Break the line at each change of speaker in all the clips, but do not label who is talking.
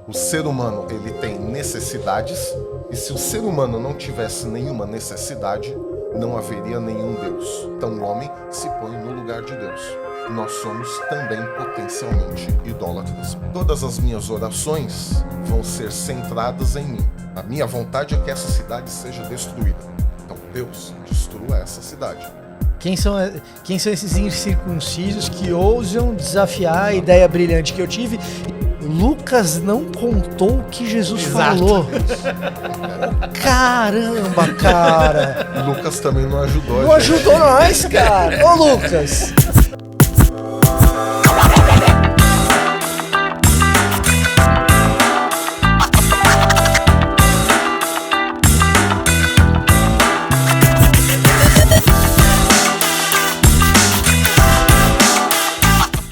O ser humano, ele tem necessidades, e se o ser humano não tivesse nenhuma necessidade, não haveria nenhum Deus. Então o homem se põe no lugar de Deus. Nós somos também potencialmente idólatras. Todas as minhas orações vão ser centradas em mim. A minha vontade é que essa cidade seja destruída. Então Deus, destrua essa cidade.
Quem são esses incircuncisos que ousam desafiar a ideia brilhante que eu tive? Lucas não contou o que Jesus falou. Caramba, cara.
Lucas também não ajudou.
Não ajudou nós, cara. Ô, Lucas.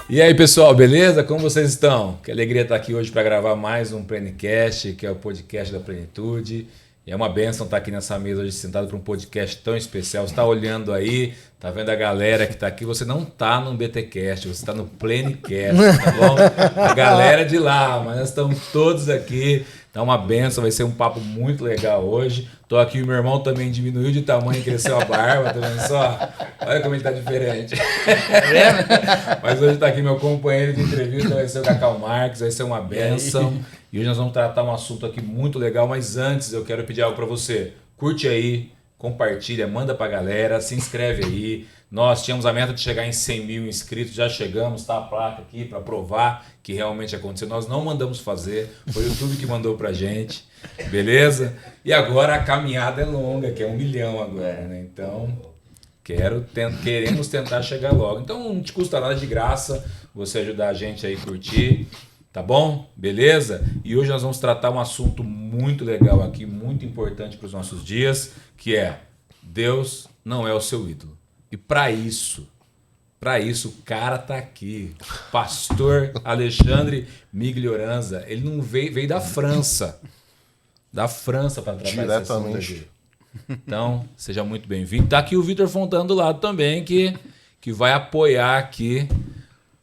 E aí, pessoal, beleza? Como vocês estão? Que alegria estar aqui hoje para gravar mais um Plenicast, que é o podcast da plenitude. E é uma bênção estar aqui nessa mesa hoje, sentado para um podcast tão especial. Você está olhando aí, tá vendo a galera que está aqui. Você não está no BTcast, você está no Plenicast, tá bom? A galera de lá, mas nós estamos todos aqui. Tá uma benção, vai ser um papo muito legal hoje. Tô aqui, o meu irmão também diminuiu de tamanho, cresceu a barba, tá vendo só? Olha como ele tá diferente. Mas hoje tá aqui meu companheiro de entrevista, vai ser o Cacau Marques, vai ser uma benção. E hoje nós vamos tratar um assunto aqui muito legal, mas antes eu quero pedir algo para você. Curte aí, compartilha, manda pra galera, se inscreve aí. Nós tínhamos a meta de chegar em 100 mil inscritos, já chegamos, tá a placa aqui para provar que realmente aconteceu. Nós não mandamos fazer, foi o YouTube que mandou pra gente, beleza? E agora a caminhada é longa, que é 1 milhão agora, né? Então, queremos tentar chegar logo. Então não te custa nada de graça você ajudar a gente aí a curtir, tá bom? Beleza? E hoje nós vamos tratar um assunto muito legal aqui, muito importante para os nossos dias, que é Deus não é o seu ídolo. E para isso o cara tá aqui, pastor Alexandre Miglioranza. Ele não veio da França para tratar
diretamente
esse assunto aqui. Então, seja muito bem-vindo. Tá aqui o Vitor Fontana do lado também, que vai apoiar aqui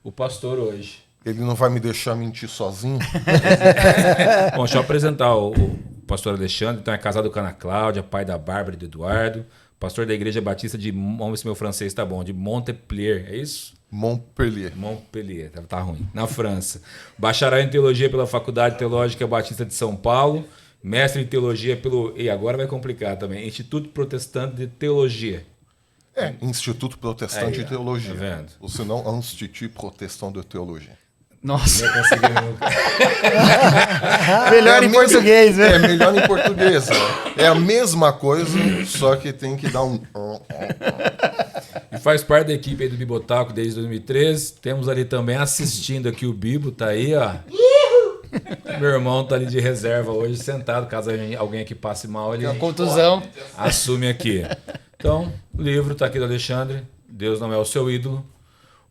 o pastor hoje.
Ele não vai me deixar mentir sozinho?
Bom, deixa eu apresentar o pastor Alexandre. Então, é casado com a Ana Cláudia, pai da Bárbara e do Eduardo. Pastor da Igreja Batista de, vamos ver se meu francês está bom, de Montpellier, é isso?
Montpellier,
tá ruim, na França. Bacharel em Teologia pela Faculdade Teológica Batista de São Paulo, mestre em Teologia pelo, e agora vai complicar também, Instituto Protestante de Teologia.
Instituto Protestante de Teologia.
Tá vendo?
Ou se não, Institut Protestant de Teologia.
Nossa.
Não consegui nunca.
Melhor em português, né?
É melhor em português. É a mesma coisa, só que tem que dar um...
E faz parte da equipe aí do Bibotalk desde 2013. Temos ali também assistindo aqui o Bibo, tá aí, ó. Meu irmão tá ali de reserva hoje, sentado, caso alguém aqui passe mal, ele
Uma contusão.
assume aqui. Então, o livro tá aqui do Alexandre, Deus não é o seu ídolo,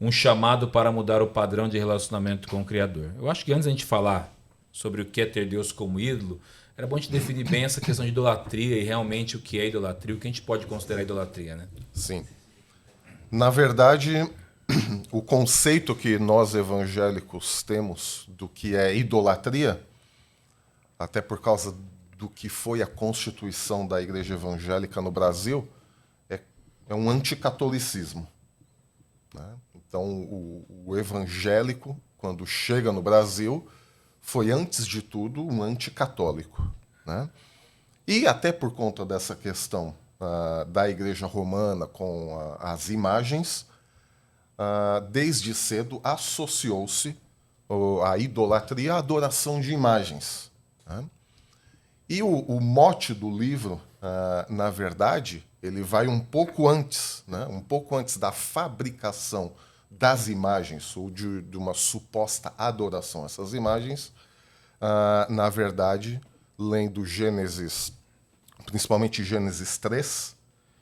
um chamado para mudar o padrão de relacionamento com o Criador. Eu acho que antes da gente falar sobre o que é ter Deus como ídolo, era bom a gente definir bem essa questão de idolatria e realmente o que é idolatria, o que a gente pode considerar idolatria, né?
Sim. Na verdade, o conceito que nós evangélicos temos do que é idolatria, até por causa do que foi a constituição da Igreja Evangélica no Brasil, é um anticatolicismo, né? Então, o evangélico, quando chega no Brasil, foi, antes de tudo, um anticatólico, né? E até por conta dessa questão da Igreja Romana com as imagens, desde cedo associou-se a idolatria à adoração de imagens, né? E o mote do livro, na verdade, ele vai um pouco antes, né? Um pouco antes da fabricação das imagens, ou de uma suposta adoração a essas imagens. Na verdade, lendo Gênesis, principalmente Gênesis 3,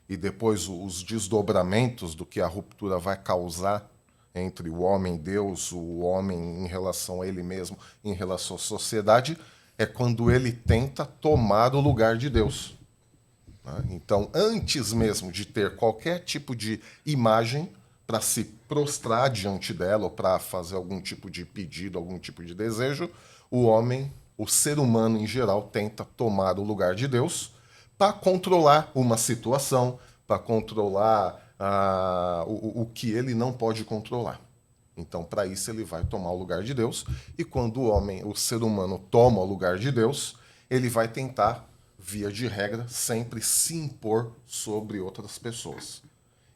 e depois os desdobramentos do que a ruptura vai causar entre o homem e Deus, o homem em relação a ele mesmo, em relação à sociedade, é quando ele tenta tomar o lugar de Deus. Então, antes mesmo de ter qualquer tipo de imagem para se prostrar diante dela ou para fazer algum tipo de pedido, algum tipo de desejo, o homem o ser humano em geral tenta tomar o lugar de Deus para controlar uma situação, para controlar o que ele não pode controlar. Então, para isso, ele vai tomar o lugar de Deus. E quando o ser humano toma o lugar de Deus, ele vai tentar, via de regra, sempre se impor sobre outras pessoas.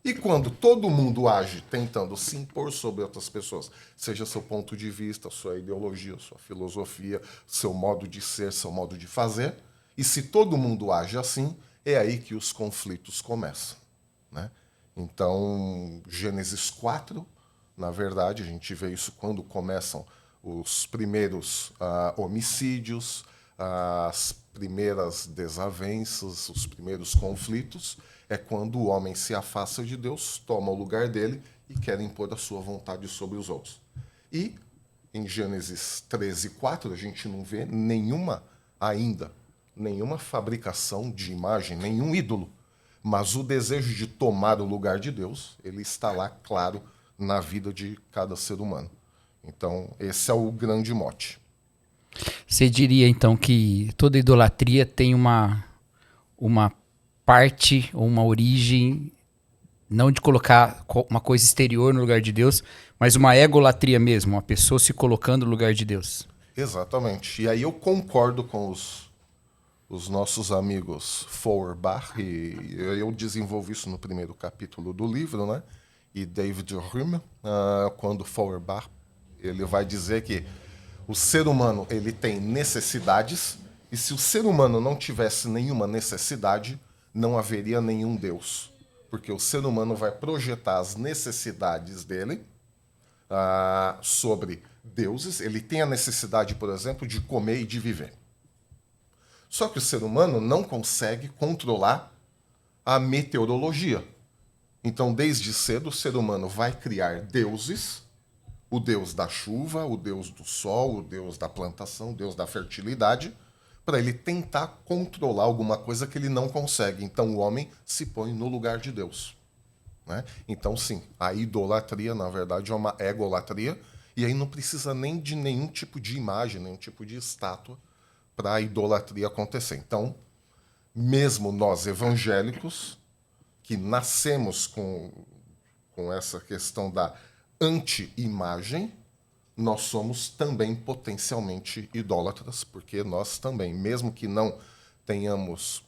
E quando todo mundo age tentando se impor sobre outras pessoas, seja seu ponto de vista, sua ideologia, sua filosofia, seu modo de ser, seu modo de fazer, e se todo mundo age assim, é aí que os conflitos começam, né? Então, Gênesis 4, na verdade, a gente vê isso quando começam os primeiros homicídios, as primeiras desavenças, os primeiros conflitos, é quando o homem se afasta de Deus, toma o lugar dele e quer impor a sua vontade sobre os outros. E em Gênesis 13:4, a gente não vê nenhuma fabricação de imagem, nenhum ídolo. Mas o desejo de tomar o lugar de Deus, ele está lá, claro, na vida de cada ser humano. Então, esse é o grande mote.
Você diria, então, que toda idolatria tem uma parte ou uma origem, não de colocar uma coisa exterior no lugar de Deus, mas uma egolatria mesmo, uma pessoa se colocando no lugar de Deus.
Exatamente. E aí eu concordo com os nossos amigos Feuerbach, e eu desenvolvo isso no primeiro capítulo do livro, né? E David Hume, quando Feuerbach, ele vai dizer que o ser humano ele tem necessidades, e se o ser humano não tivesse nenhuma necessidade, não haveria nenhum Deus. Porque o ser humano vai projetar as necessidades dele sobre deuses. Ele tem a necessidade, por exemplo, de comer e de viver. Só que o ser humano não consegue controlar a meteorologia. Então, desde cedo, o ser humano vai criar deuses, o deus da chuva, o deus do sol, o deus da plantação, o deus da fertilidade, para ele tentar controlar alguma coisa que ele não consegue. Então, o homem se põe no lugar de Deus, né? Então, sim, a idolatria, na verdade, é uma egolatria, e aí não precisa nem de nenhum tipo de imagem, nenhum tipo de estátua para a idolatria acontecer. Então, mesmo nós evangélicos, que nascemos com essa questão da anti-imagem, nós somos também potencialmente idólatras, porque nós também, mesmo que não tenhamos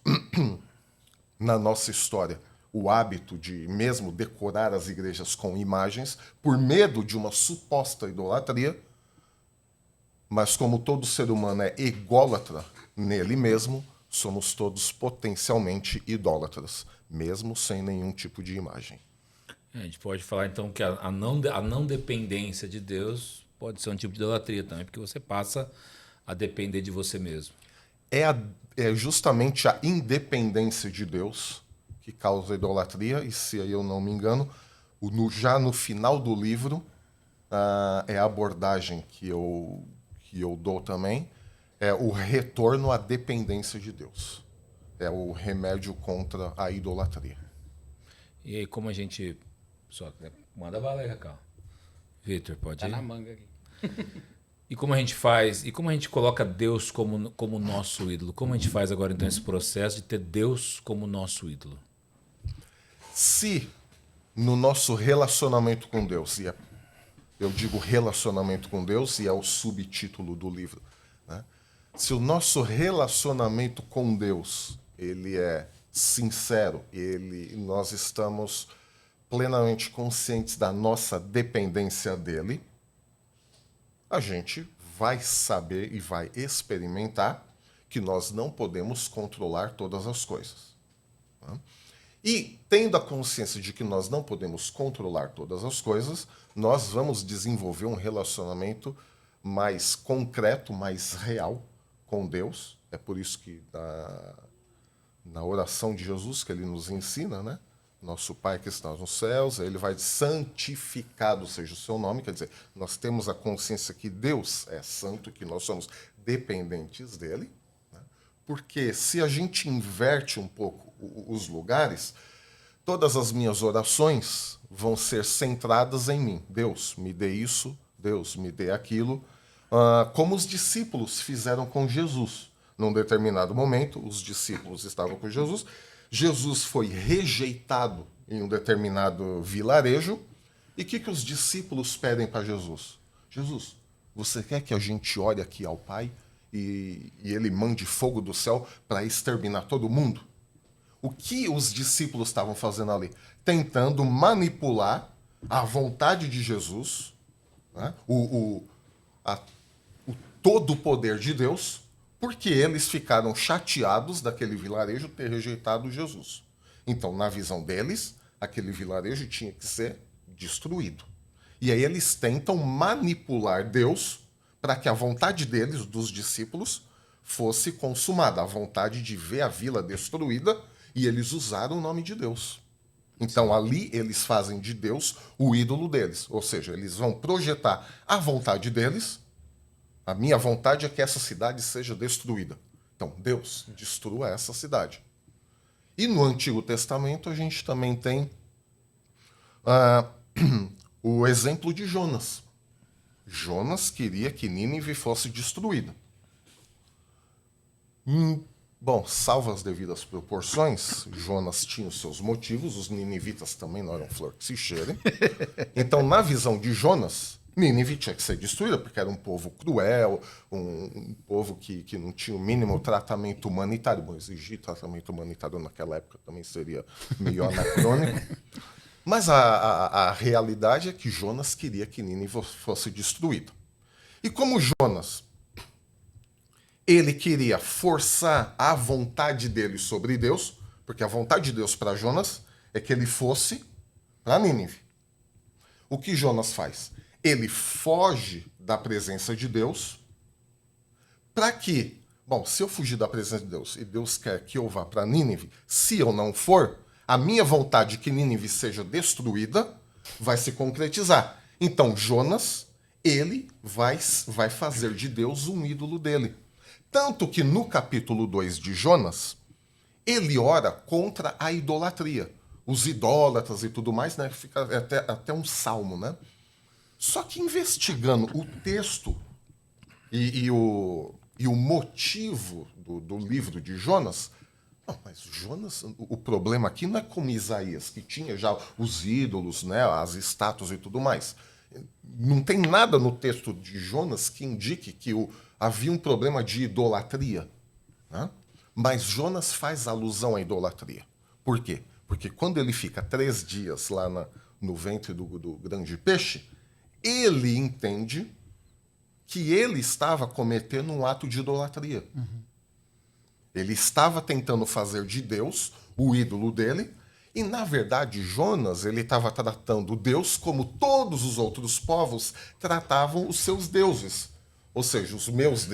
na nossa história o hábito de mesmo decorar as igrejas com imagens, por medo de uma suposta idolatria, mas como todo ser humano é ególatra nele mesmo, somos todos potencialmente idólatras, mesmo sem nenhum tipo de imagem.
A gente pode falar então que a não dependência de Deus pode ser um tipo de idolatria também, porque você passa a depender de você mesmo.
É justamente a independência de Deus que causa a idolatria, e se eu não me engano, já no final do livro, é a abordagem que eu dou também, é o retorno à dependência de Deus. É o remédio contra a idolatria.
E aí, como a gente... Só manda bala aí, Racal. Vitor, pode ir?
Tá na manga aqui.
E como a gente faz? E como a gente coloca Deus como nosso ídolo? Como a gente faz agora, então, esse processo de ter Deus como nosso ídolo?
Se no nosso relacionamento com Deus, eu digo relacionamento com Deus, e é o subtítulo do livro, né? Se o nosso relacionamento com Deus ele é sincero, nós estamos plenamente conscientes da nossa dependência dele, a gente vai saber e vai experimentar que nós não podemos controlar todas as coisas, né? E, tendo a consciência de que nós não podemos controlar todas as coisas, nós vamos desenvolver um relacionamento mais concreto, mais real com Deus. É por isso que na oração de Jesus que ele nos ensina, né? Nosso Pai que está nos céus, ele vai santificado seja o seu nome, quer dizer, nós temos a consciência que Deus é santo, que nós somos dependentes dele, né? Porque se a gente inverte um pouco os lugares, todas as minhas orações vão ser centradas em mim. Deus, me dê isso, Deus, me dê aquilo. como os discípulos fizeram com Jesus. Num determinado momento, os discípulos estavam com Jesus. Jesus foi rejeitado em um determinado vilarejo. E o que os discípulos pedem para Jesus? Jesus, você quer que a gente ore aqui ao Pai e ele mande fogo do céu para exterminar todo mundo? O que os discípulos estavam fazendo ali? Tentando manipular a vontade de Jesus, né? Todo o poder de Deus, porque eles ficaram chateados daquele vilarejo ter rejeitado Jesus. Então, na visão deles, aquele vilarejo tinha que ser destruído. E aí eles tentam manipular Deus para que a vontade deles, dos discípulos, fosse consumada. A vontade de ver a vila destruída, e eles usaram o nome de Deus. Então ali eles fazem de Deus o ídolo deles. Ou seja, eles vão projetar a vontade deles. A minha vontade é que essa cidade seja destruída. Então, Deus, destrua essa cidade. E no Antigo Testamento a gente também tem o exemplo de Jonas. Jonas queria que Nínive fosse destruída. Bom, salvo as devidas proporções, Jonas tinha os seus motivos, os ninivitas também não eram flor que se cheirem. Então, na visão de Jonas, Nínive tinha que ser destruída, porque era um povo cruel, um povo que não tinha o mínimo tratamento humanitário. Bom, exigir tratamento humanitário naquela época também seria meio anacrônico. Mas a realidade é que Jonas queria que Nínive fosse destruída. E como Jonas, ele queria forçar a vontade dele sobre Deus, porque a vontade de Deus para Jonas é que ele fosse para Nínive. O que Jonas faz? Ele foge da presença de Deus para que, bom, se eu fugir da presença de Deus e Deus quer que eu vá para Nínive, se eu não for, a minha vontade que Nínive seja destruída vai se concretizar. Então Jonas, ele vai fazer de Deus um ídolo dele. Tanto que no capítulo 2 de Jonas, ele ora contra a idolatria. Os idólatras e tudo mais, né? Fica até um salmo, né? Só que investigando o texto e o motivo do livro de Jonas, não, mas Jonas, o problema aqui não é como Isaías, que tinha já os ídolos, né, as estátuas e tudo mais. Não tem nada no texto de Jonas que indique que havia um problema de idolatria, né? Mas Jonas faz alusão à idolatria. Por quê? Porque quando ele fica 3 dias lá no ventre do grande peixe, ele entende que ele estava cometendo um ato de idolatria. Uhum. Ele estava tentando fazer de Deus o ídolo dele, e, na verdade, Jonas ele estava tratando Deus como todos os outros povos tratavam os seus deuses. Ou seja, os meus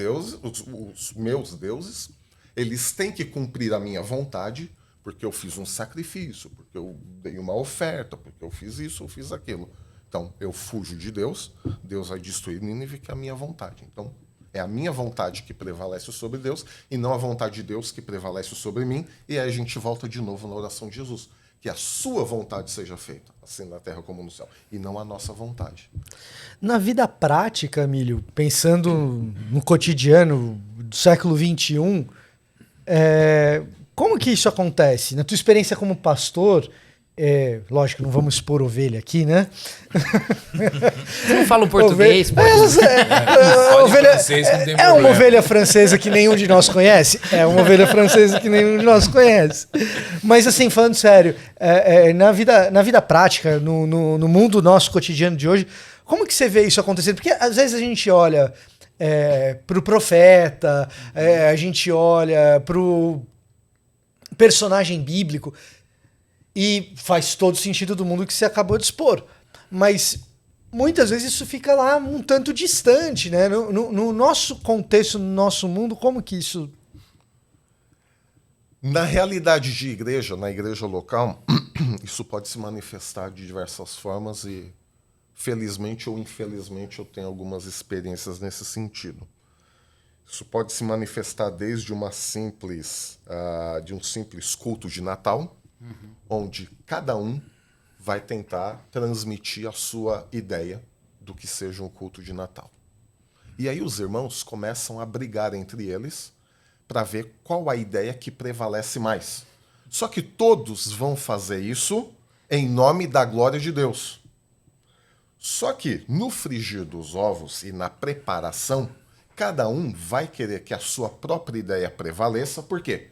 deuses, eles têm que cumprir a minha vontade, porque eu fiz um sacrifício, porque eu dei uma oferta, porque eu fiz isso, eu fiz aquilo. Então, eu fujo de Deus, Deus vai destruir Nínive, que é a minha vontade. Então, é a minha vontade que prevalece sobre Deus, e não a vontade de Deus que prevalece sobre mim. E aí a gente volta de novo na oração de Jesus. Que a sua vontade seja feita, assim na terra como no céu, e não a nossa vontade.
Na vida prática, Emílio, pensando no cotidiano do século XXI, como que isso acontece? Na tua experiência como pastor, lógico, não vamos expor ovelha aqui, né?
Você não fala um português, pode
é uma ovelha francesa que nenhum de nós conhece? É uma ovelha francesa que nenhum de nós conhece. Mas assim, falando sério, na vida prática, no mundo nosso cotidiano de hoje, como que você vê isso acontecendo? Porque às vezes a gente olha para o profeta, a gente olha para o personagem bíblico, e faz todo sentido do mundo que você acabou de expor. Mas muitas vezes isso fica lá um tanto distante, né? No nosso contexto, no nosso mundo, como que isso...
Na realidade de igreja, na igreja local, isso pode se manifestar de diversas formas e, felizmente ou infelizmente, eu tenho algumas experiências nesse sentido. Isso pode se manifestar desde de um simples culto de Natal, onde cada um vai tentar transmitir a sua ideia do que seja um culto de Natal. E aí os irmãos começam a brigar entre eles para ver qual a ideia que prevalece mais. Só que todos vão fazer isso em nome da glória de Deus. Só que no frigir dos ovos e na preparação, cada um vai querer que a sua própria ideia prevaleça. Por quê?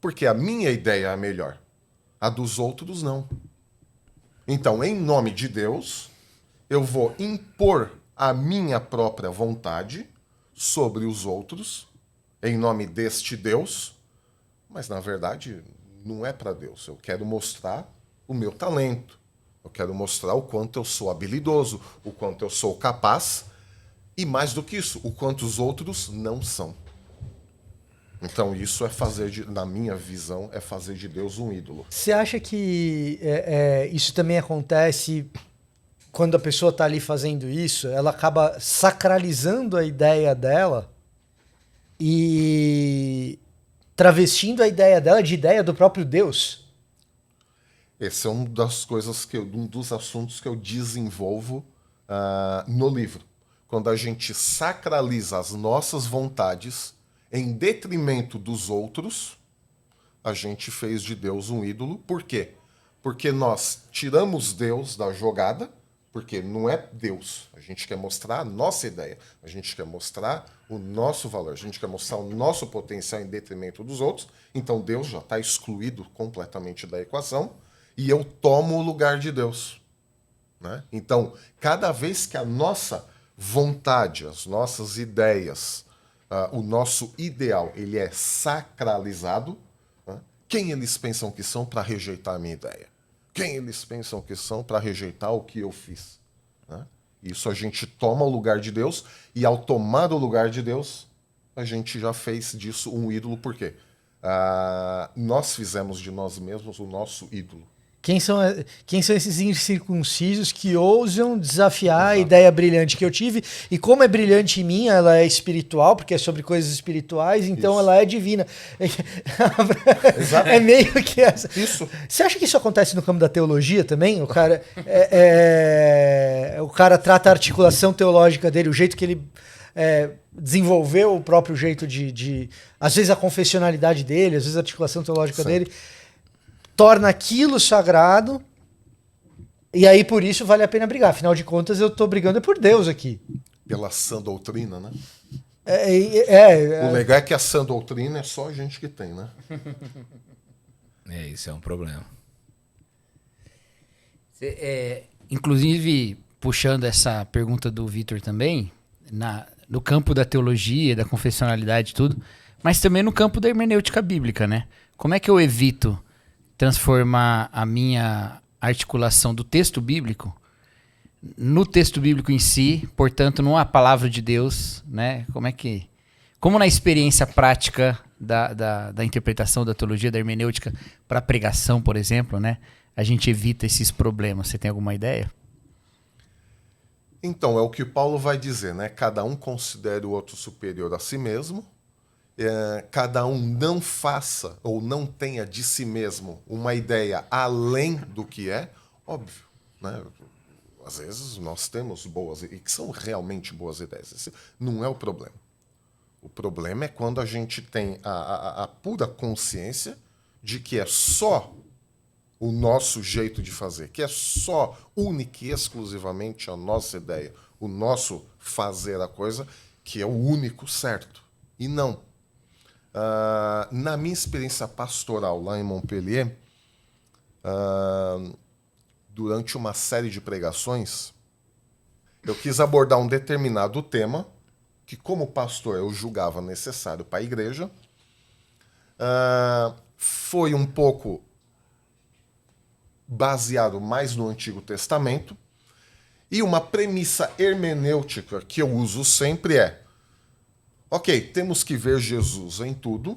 Porque a minha ideia é a melhor. A dos outros não. Então, em nome de Deus, eu vou impor a minha própria vontade sobre os outros, em nome deste Deus, mas na verdade não é para Deus. Eu quero mostrar o meu talento. Eu quero mostrar o quanto eu sou habilidoso, o quanto eu sou capaz, e mais do que isso, o quanto os outros não são. Então isso é fazer, na minha visão, é fazer de Deus um ídolo.
Você acha que isso também acontece quando a pessoa está ali fazendo isso? Ela acaba sacralizando a ideia dela e travestindo a ideia dela de ideia do próprio Deus?
Esse é um dos assuntos que eu desenvolvo no livro. Quando a gente sacraliza as nossas vontades em detrimento dos outros, a gente fez de Deus um ídolo. Por quê? Porque nós tiramos Deus da jogada, porque não é Deus. A gente quer mostrar a nossa ideia, a gente quer mostrar o nosso valor, a gente quer mostrar o nosso potencial em detrimento dos outros. Então Deus já está excluído completamente da equação e eu tomo o lugar de Deus, né? Então, cada vez que a nossa vontade, as nossas ideias, o nosso ideal, ele é sacralizado, né? Quem eles pensam que são para rejeitar a minha ideia? Quem eles pensam que são para rejeitar o que eu fiz? Né? Isso a gente toma o lugar de Deus, e ao tomar o lugar de Deus, a gente já fez disso um ídolo. Por quê? Nós fizemos de nós mesmos o nosso ídolo.
Quem são esses incircuncisos que ousam desafiar a ideia brilhante que eu tive? E como é brilhante em mim, ela é espiritual, porque é sobre coisas espirituais, então
Isso.
ela é divina.
Exato.
É meio que essa.
Isso.
Você acha que isso acontece no campo da teologia também? O cara, o cara trata a articulação teológica dele, o jeito que ele desenvolveu o próprio jeito às vezes a confessionalidade dele, às vezes a articulação teológica dele, torna aquilo sagrado, e aí por isso vale a pena brigar. Afinal de contas, eu tô brigando por Deus aqui.
Pela sã doutrina, né?
O
legal é que a sã doutrina é só a gente que tem, né?
Isso é um problema.
Inclusive, puxando essa pergunta do Vitor também, no campo da teologia, da confessionalidade e tudo, mas também no campo da hermenêutica bíblica, né? Como é que eu evito transformar a minha articulação do texto bíblico no texto bíblico em si, portanto, não a palavra de Deus, né? Como na experiência prática da interpretação da teologia, da hermenêutica para pregação, por exemplo, né? A gente evita esses problemas. Você tem alguma ideia?
Então, é o que Paulo vai dizer, né? Cada um considere o outro superior a si mesmo. Cada um não faça ou não tenha de si mesmo uma ideia além do que é, óbvio, né? Às vezes nós temos boas, e que são realmente boas ideias. Esse não é o problema. O problema é quando a gente tem a pura consciência de que é só o nosso jeito de fazer, que é só, única e exclusivamente a nossa ideia, o nosso fazer a coisa, que é o único certo. E não. Na minha experiência pastoral lá em Montpellier, durante uma série de pregações, eu quis abordar um determinado tema que, como pastor, eu julgava necessário para a igreja. Foi um pouco baseado mais no Antigo Testamento, e uma premissa hermenêutica que eu uso sempre é: ok, temos que ver Jesus em tudo,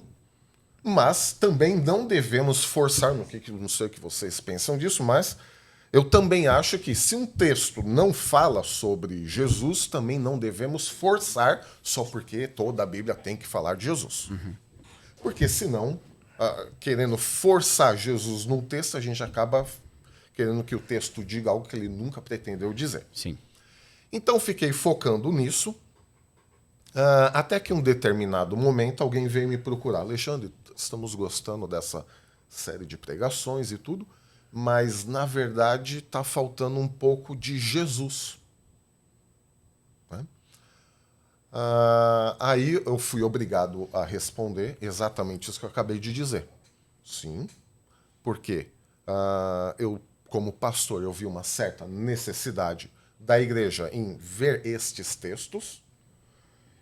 mas também não devemos forçar, não sei o que vocês pensam disso, mas eu também acho que se um texto não fala sobre Jesus, também não devemos forçar só porque toda a Bíblia tem que falar de Jesus. Uhum. Porque senão, querendo forçar Jesus num texto, a gente acaba querendo que o texto diga algo que ele nunca pretendeu dizer.
Sim.
Então fiquei focando nisso. Até que um determinado momento alguém veio me procurar. Alexandre, estamos gostando dessa série de pregações e tudo, mas na verdade está faltando um pouco de Jesus. Né? Aí eu fui obrigado a responder exatamente isso que eu acabei de dizer. Sim, porque eu, como pastor, eu vi uma certa necessidade da igreja em ver estes textos.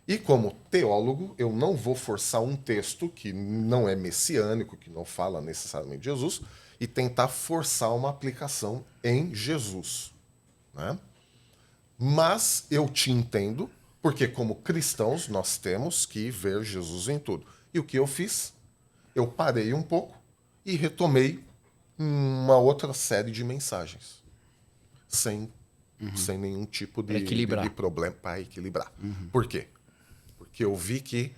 E como teólogo, eu não vou forçar um texto que não é messiânico, que não fala necessariamente de Jesus, e tentar forçar uma aplicação em Jesus. Né? Mas eu te entendo, porque como cristãos nós temos que ver Jesus em tudo. E o que eu fiz? Eu parei um pouco e retomei uma outra série de mensagens. Sem nenhum tipo de problema para equilibrar. Por quê? Porque eu vi que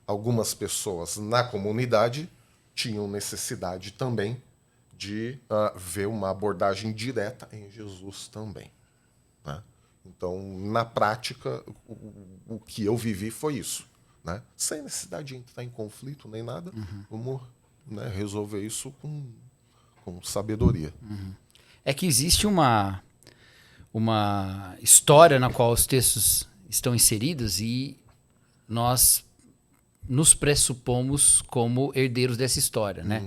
algumas pessoas na comunidade tinham necessidade também de ver uma abordagem direta em Jesus também. Né? Então, na prática, o que eu vivi foi isso. Né? Sem necessidade de entrar em conflito nem nada, vamos resolver isso com sabedoria.
É que existe uma história na qual os textos estão inseridos e nós nos pressupomos como herdeiros dessa história, né?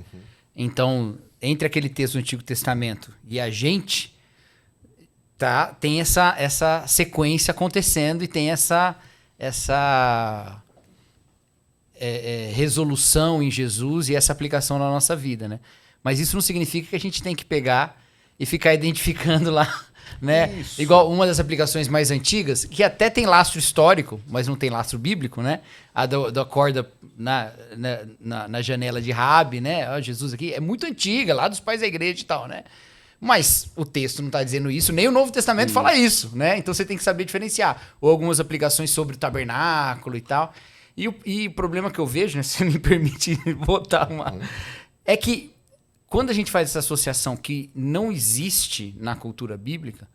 Então, entre aquele texto do Antigo Testamento e a gente, tem essa sequência acontecendo e tem essa resolução em Jesus e essa aplicação na nossa vida, né? Mas isso não significa que a gente tem que pegar e ficar identificando lá, né?
Isso.
Igual uma das aplicações mais antigas, que até tem lastro histórico, mas não tem lastro bíblico, né? A da corda na janela de Raabe, né? Ó, Jesus aqui, é muito antiga, lá dos pais da igreja e tal, né? Mas o texto não está dizendo isso, nem o Novo Testamento fala isso, né? Então você tem que saber diferenciar. Ou algumas aplicações sobre o tabernáculo e tal. E o problema que eu vejo, né? Se você me permite botar uma... É que quando a gente faz essa associação que não existe na cultura bíblica,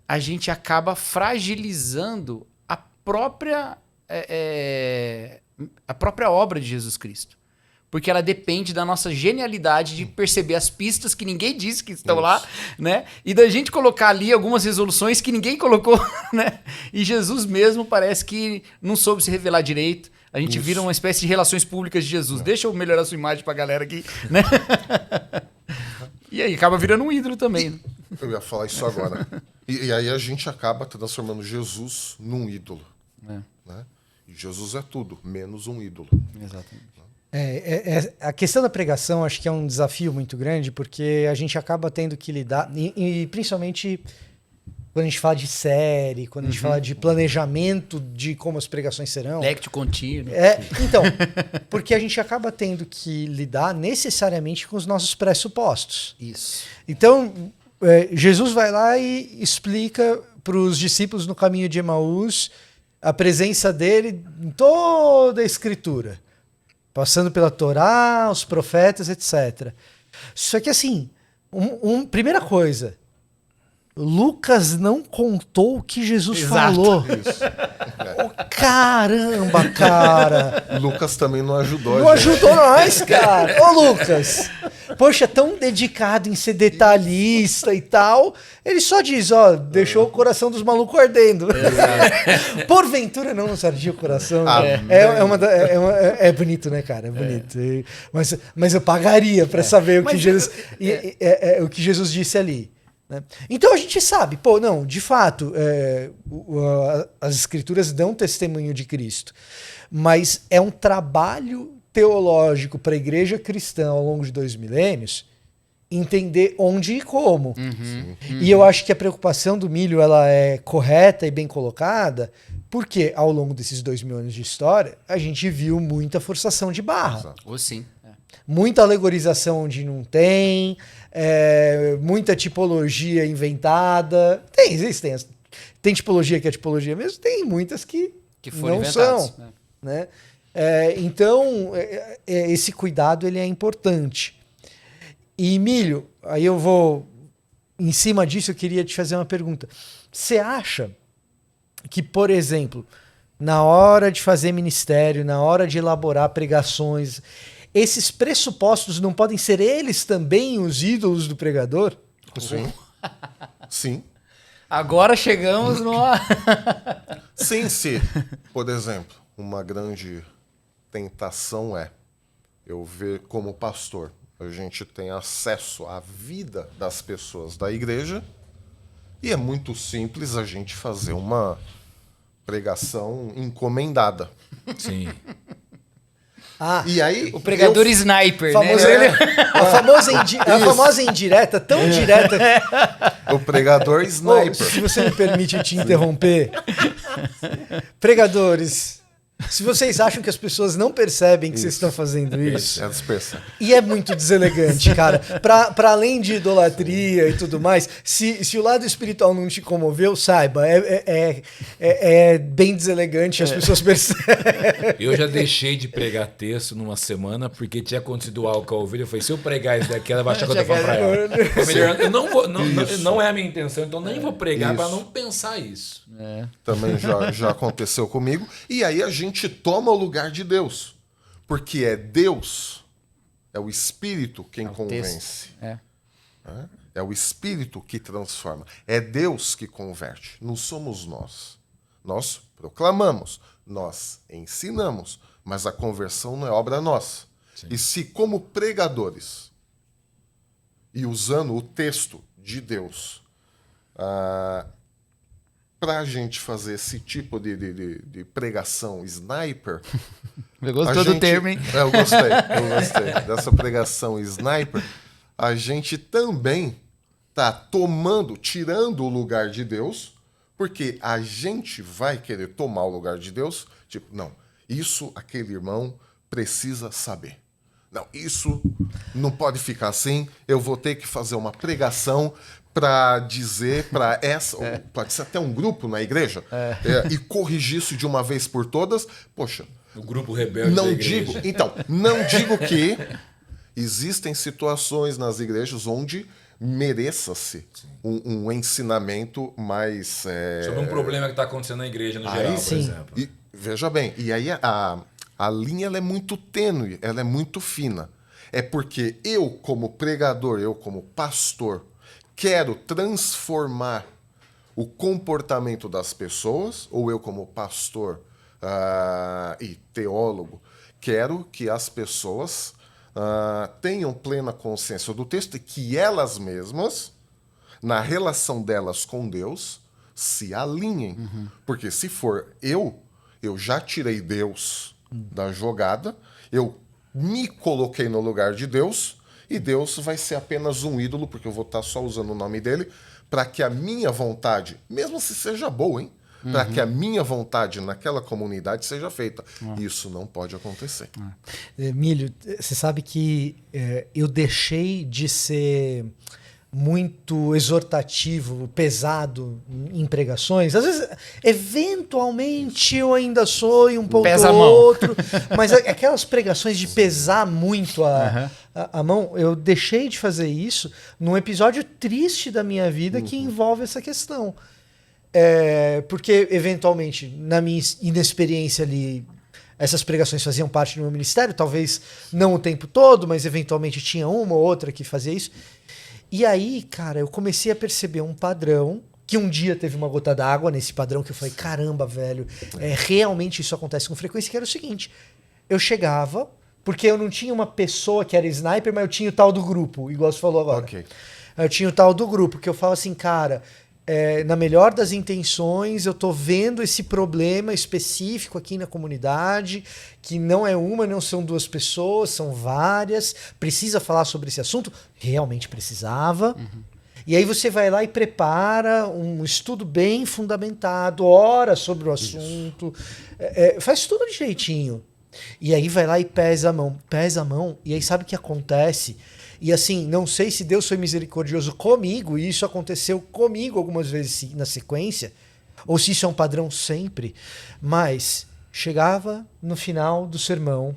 a gente acaba fragilizando a própria obra de Jesus Cristo. Porque ela depende da nossa genialidade de perceber as pistas que ninguém disse que estão lá, né? E da gente colocar ali algumas resoluções que ninguém colocou, né? E Jesus mesmo parece que não soube se revelar direito. A gente vira uma espécie de relações públicas de Jesus. Deixa eu melhorar a sua imagem pra galera aqui, né? E aí acaba virando um ídolo também. Né?
Eu ia falar isso agora. E aí a gente acaba transformando Jesus num ídolo. Né? E Jesus é tudo, menos um ídolo.
Exatamente.
A questão da pregação acho que é um desafio muito grande, porque a gente acaba tendo que lidar, e principalmente quando a gente fala de série, quando a gente fala de planejamento de como as pregações serão.
Lectio contínuo.
Então, porque a gente acaba tendo que lidar necessariamente com os nossos pressupostos.
Isso.
Então, Jesus vai lá e explica para os discípulos no caminho de Emaús a presença dele em toda a Escritura. Passando pela Torá, os profetas, etc. Só que assim, primeira coisa, Lucas não contou o que Jesus falou.
Isso.
Caramba, cara!
Lucas também não ajudou.
Não ajudou nós, cara! Ô, Lucas! Poxa, tão dedicado em ser detalhista e tal, ele só diz, deixou o coração dos malucos ardendo. Porventura não nos ardia o coração. É bonito, né, cara? É bonito. Mas eu pagaria para saber o que Jesus disse ali. Né? Então a gente sabe, de fato, as escrituras dão testemunho de Cristo, mas é um trabalho teológico para a igreja cristã ao longo de 2 milênios entender onde e como. E eu acho que a preocupação do Milho ela é correta e bem colocada, porque ao longo desses 2 mil anos de história a gente viu muita forçação de barra.
Ou sim.
Muita alegorização onde não tem, muita tipologia inventada. Tem tipologia que é tipologia mesmo, tem muitas que
foram
não
inventadas,
são. Né? Então, esse cuidado ele é importante. E, Emílio, aí eu vou... Em cima disso, eu queria te fazer uma pergunta. Você acha que, por exemplo, na hora de fazer ministério, na hora de elaborar pregações, esses pressupostos não podem ser eles também os ídolos do pregador?
Sim. Sim.
Agora chegamos numa...
Sim, se, por exemplo, uma grande tentação é eu ver como pastor, a gente tem acesso à vida das pessoas da igreja e é muito simples a gente fazer uma pregação encomendada.
Sim.
Ah,
E aí,
O pregador sniper,
famoso,
né?
a famosa indireta, tão direta.
o pregador
Ô,
sniper.
se você me permite te interromper. Pregadores, se vocês acham que as pessoas não percebem que vocês estão fazendo isso,
É dispersão.
e é muito deselegante, cara. Pra além de idolatria e tudo mais, se o lado espiritual não te comoveu, saiba, é bem deselegante, as pessoas percebem.
Eu já deixei de pregar texto numa semana porque tinha acontecido algo com a ovelha. Eu falei, se eu pregar isso daqui, ela vai achar que eu tô falando pra ela. Foi melhor, eu não vou, não é a minha intenção, então nem vou pregar pra não pensar isso.
Também já aconteceu comigo. E aí a gente toma o lugar de Deus. Porque é Deus, é o Espírito quem convence. É o Espírito que transforma. É Deus que converte. Não somos nós. Nós proclamamos, nós ensinamos, mas a conversão não é obra nossa.
Sim.
E se, como pregadores, e usando o texto de Deus, para a gente fazer esse tipo de pregação sniper.
Eu gostou do termo, hein?
Eu gostei dessa pregação sniper. A gente também tá tirando o lugar de Deus, porque a gente vai querer tomar o lugar de Deus. Tipo, não, isso aquele irmão precisa saber. Não, isso não pode ficar assim. Eu vou ter que fazer uma pregação para dizer para essa, pode ser até um grupo na igreja, e corrigir isso de uma vez por todas. Poxa,
O grupo rebelde da igreja.
não digo que existem situações nas igrejas onde mereça-se um ensinamento mais
Sobre um problema que está acontecendo na igreja no geral, por
sim.
exemplo.
e, veja bem, e aí a linha ela é muito tênue, ela é muito fina. É porque eu, como pregador, eu, como pastor, quero transformar o comportamento das pessoas, ou eu, como pastor e teólogo, quero que as pessoas tenham plena consciência do texto e que elas mesmas, na relação delas com Deus, se alinhem. Porque se for eu já tirei Deus da jogada, eu me coloquei no lugar de Deus e Deus vai ser apenas um ídolo, porque eu vou estar só usando o nome dele, para que a minha vontade, mesmo se seja boa, hein? Para que a minha vontade naquela comunidade seja feita. Isso não pode acontecer.
Emílio, você sabe que eu deixei de ser muito exortativo, pesado em pregações. Às vezes, eventualmente, eu ainda sou e um pouco
Pesa a mão.
outro, mas aquelas pregações de pesar muito a mão, eu deixei de fazer isso num episódio triste da minha vida que envolve essa questão. Porque, eventualmente, na minha inexperiência ali, essas pregações faziam parte do meu ministério, talvez não o tempo todo, mas eventualmente tinha uma ou outra que fazia isso. E aí, cara, eu comecei a perceber um padrão, que um dia teve uma gota d'água nesse padrão, que eu falei, caramba, velho, realmente isso acontece com frequência, que era o seguinte, eu chegava, porque eu não tinha uma pessoa que era sniper, mas eu tinha o tal do grupo, igual você falou agora.
Ok.
Eu tinha o tal do grupo, que eu falo assim, cara, na melhor das intenções, eu tô vendo esse problema específico aqui na comunidade, que não é uma, não são duas pessoas, são várias, precisa falar sobre esse assunto? Realmente precisava. E aí você vai lá e prepara um estudo bem fundamentado, ora sobre o assunto, faz tudo direitinho. E aí vai lá e pesa a mão, e aí sabe o que acontece? E assim, não sei se Deus foi misericordioso comigo, e isso aconteceu comigo algumas vezes na sequência, ou se isso é um padrão sempre, mas chegava no final do sermão,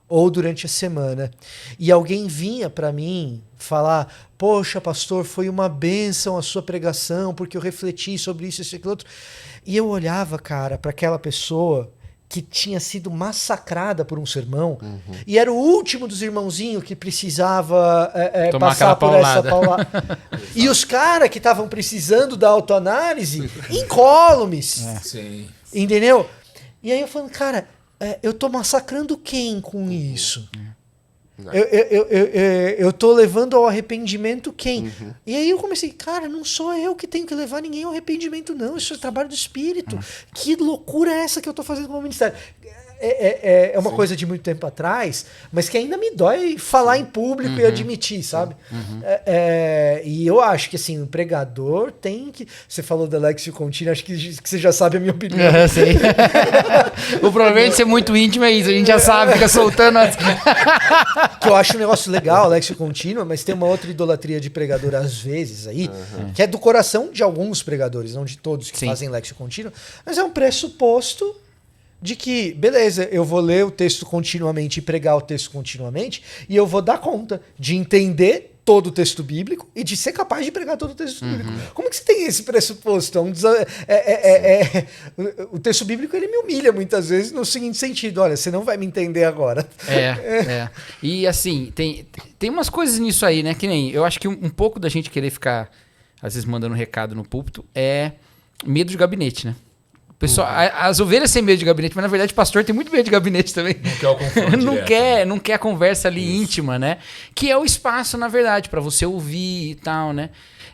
ou durante a semana, e alguém vinha para mim falar: poxa, pastor, foi uma bênção a sua pregação, porque eu refleti sobre isso e aquilo outro. E eu olhava, cara, para aquela pessoa que tinha sido massacrada por um sermão, e era o último dos irmãozinhos que precisava
Tomar
passar
aquela
por essa
paulada.
paulada. E os caras que estavam precisando da autoanálise, incólumes.
Sim.
Entendeu? E aí eu falando, cara, eu tô massacrando quem com isso? Eu tô levando ao arrependimento quem? E aí eu comecei, cara, não sou eu que tenho que levar ninguém ao arrependimento, não. Isso é trabalho do Espírito. Que loucura é essa que eu tô fazendo com o ministério? É uma coisa de muito tempo atrás, mas que ainda me dói falar em público e admitir, sabe? E eu acho que assim, o pregador tem que... Você falou da Lexio Contínua, acho que você já sabe a minha opinião.
Sei. O problema de ser muito íntimo é isso, a gente já sabe, fica soltando as...
Que eu acho um negócio legal, Lexio Contínua, mas tem uma outra idolatria de pregador às vezes aí, que é do coração de alguns pregadores, não de todos que fazem Lexio Contínua, mas é um pressuposto de que, beleza, eu vou ler o texto continuamente e pregar o texto continuamente, e eu vou dar conta de entender todo o texto bíblico e de ser capaz de pregar todo o texto bíblico. Como que você tem esse pressuposto? O texto bíblico, ele me humilha muitas vezes no seguinte sentido: olha, você não vai me entender agora.
E assim, tem umas coisas nisso aí, né? Que nem, eu acho que um pouco da gente querer ficar, às vezes, mandando recado no púlpito é medo de gabinete, né? Pessoal, as ovelhas têm medo de gabinete, mas na verdade o pastor tem muito medo de gabinete também.
Não quer o confronto
não quer a conversa ali íntima, né? Que é o espaço, na verdade, para você ouvir e tal, né?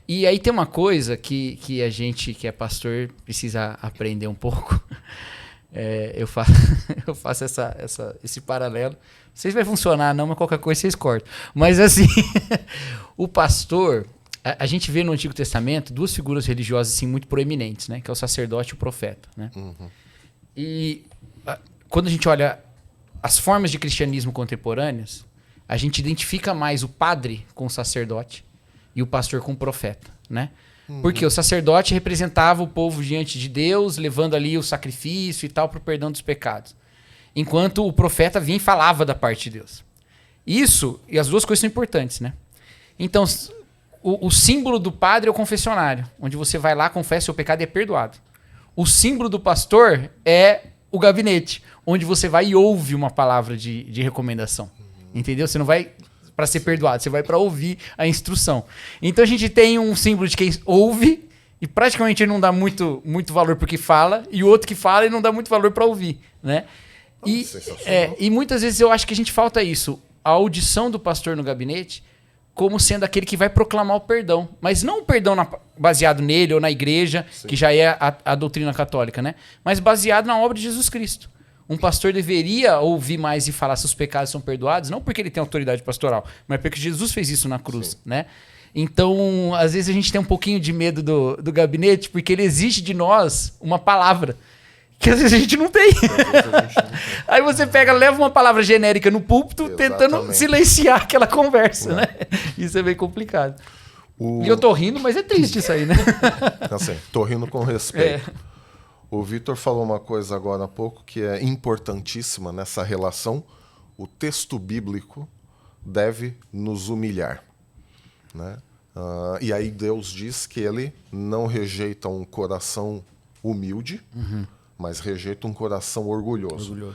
E aí tem uma coisa que a gente, que é pastor, precisa aprender um pouco. Eu faço esse paralelo. Não sei se vai funcionar não, mas qualquer coisa vocês cortam. Mas assim, o pastor... A gente vê no Antigo Testamento duas figuras religiosas assim, muito proeminentes, né? Que é o sacerdote e o profeta. Né? E quando a gente olha as formas de cristianismo contemporâneas, a gente identifica mais o padre com o sacerdote e o pastor com o profeta. Né? Porque o sacerdote representava o povo diante de Deus, levando ali o sacrifício e tal para o perdão dos pecados. Enquanto o profeta vinha e falava da parte de Deus. Isso, e as duas coisas são importantes. Né? Então... O símbolo do padre é o confessionário, onde você vai lá, confessa o seu pecado e é perdoado. O símbolo do pastor é o gabinete, onde você vai e ouve uma palavra de recomendação. Entendeu? Você não vai para ser perdoado, você vai para ouvir a instrução. Então a gente tem um símbolo de quem ouve e praticamente ele não dá muito valor porque fala, e o outro que fala e não dá muito valor para ouvir. Né? E muitas vezes eu acho que a gente falta isso. A audição do pastor no gabinete como sendo aquele que vai proclamar o perdão. Mas não o perdão baseado nele ou na igreja, que já é a doutrina católica, né? Mas baseado na obra de Jesus Cristo. Um pastor deveria ouvir mais e falar se os pecados são perdoados, não porque ele tem autoridade pastoral, mas porque Jesus fez isso na cruz, né? Então, às vezes a gente tem um pouquinho de medo do gabinete, porque ele exige de nós uma palavra que às vezes a gente não tem. Aí você leva uma palavra genérica no púlpito, tentando silenciar aquela conversa, né? Isso é bem complicado. E eu tô rindo, mas é triste isso aí, né?
Assim, tô rindo com respeito. O Vitor falou uma coisa agora há pouco que é importantíssima nessa relação. O texto bíblico deve nos humilhar. Né? E aí Deus diz que ele não rejeita um coração humilde, mas rejeita um coração orgulhoso.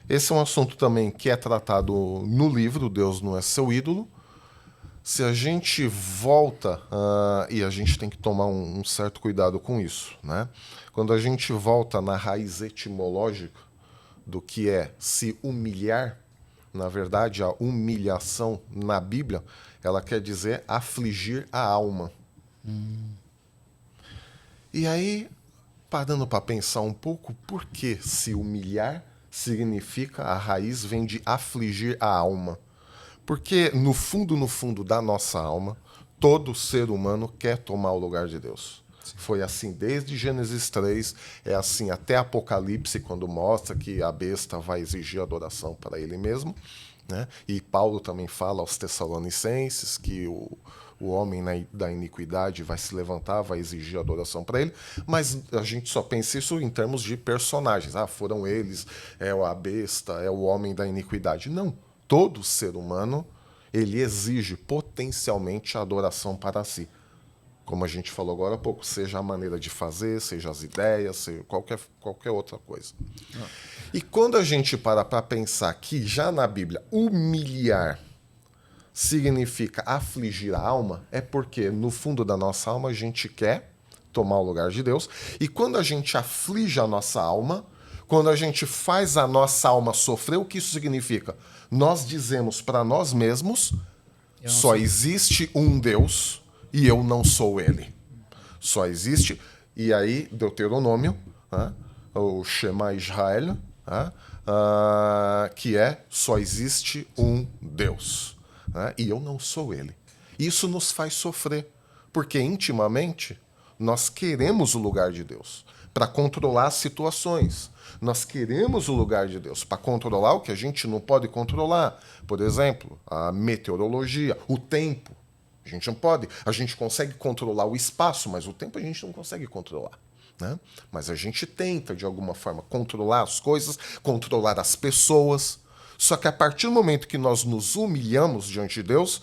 Esse é um assunto também que é tratado no livro Deus Não É Seu Ídolo. Se a gente volta, e a gente tem que tomar um certo cuidado com isso, né? Quando a gente volta na raiz etimológica do que é se humilhar, na verdade, a humilhação na Bíblia, ela quer dizer afligir a alma. E aí, parando para pensar um pouco, por que se humilhar significa, a raiz vem de afligir a alma? Porque no fundo da nossa alma, todo ser humano quer tomar o lugar de Deus. Foi assim desde Gênesis 3, é assim até Apocalipse, quando mostra que a besta vai exigir adoração para ele mesmo. Né? E Paulo também fala aos Tessalonicenses que o homem da iniquidade vai se levantar, vai exigir adoração para ele, mas a gente só pensa isso em termos de personagens. Foram eles, é a besta, é o homem da iniquidade. Não, todo ser humano ele exige potencialmente a adoração para si. Como a gente falou agora há pouco, seja a maneira de fazer, seja as ideias, seja qualquer outra coisa. E quando a gente para pensar que já na Bíblia humilhar significa afligir a alma, é porque no fundo da nossa alma a gente quer tomar o lugar de Deus. E quando a gente aflige a nossa alma, quando a gente faz a nossa alma sofrer, o que isso significa? Nós dizemos para nós mesmos, só existe um Deus e eu não sou ele. Só existe, e aí Deuteronômio, o Shema Israel, que é só existe um Deus. E eu não sou ele. Isso nos faz sofrer, porque intimamente nós queremos o lugar de Deus para controlar as situações. Nós queremos o lugar de Deus para controlar o que a gente não pode controlar. Por exemplo, a meteorologia, o tempo. A gente não pode. A gente consegue controlar o espaço, mas o tempo a gente não consegue controlar. Né? Mas a gente tenta, de alguma forma, controlar as coisas, controlar as pessoas. Só que a partir do momento que nós nos humilhamos diante de Deus,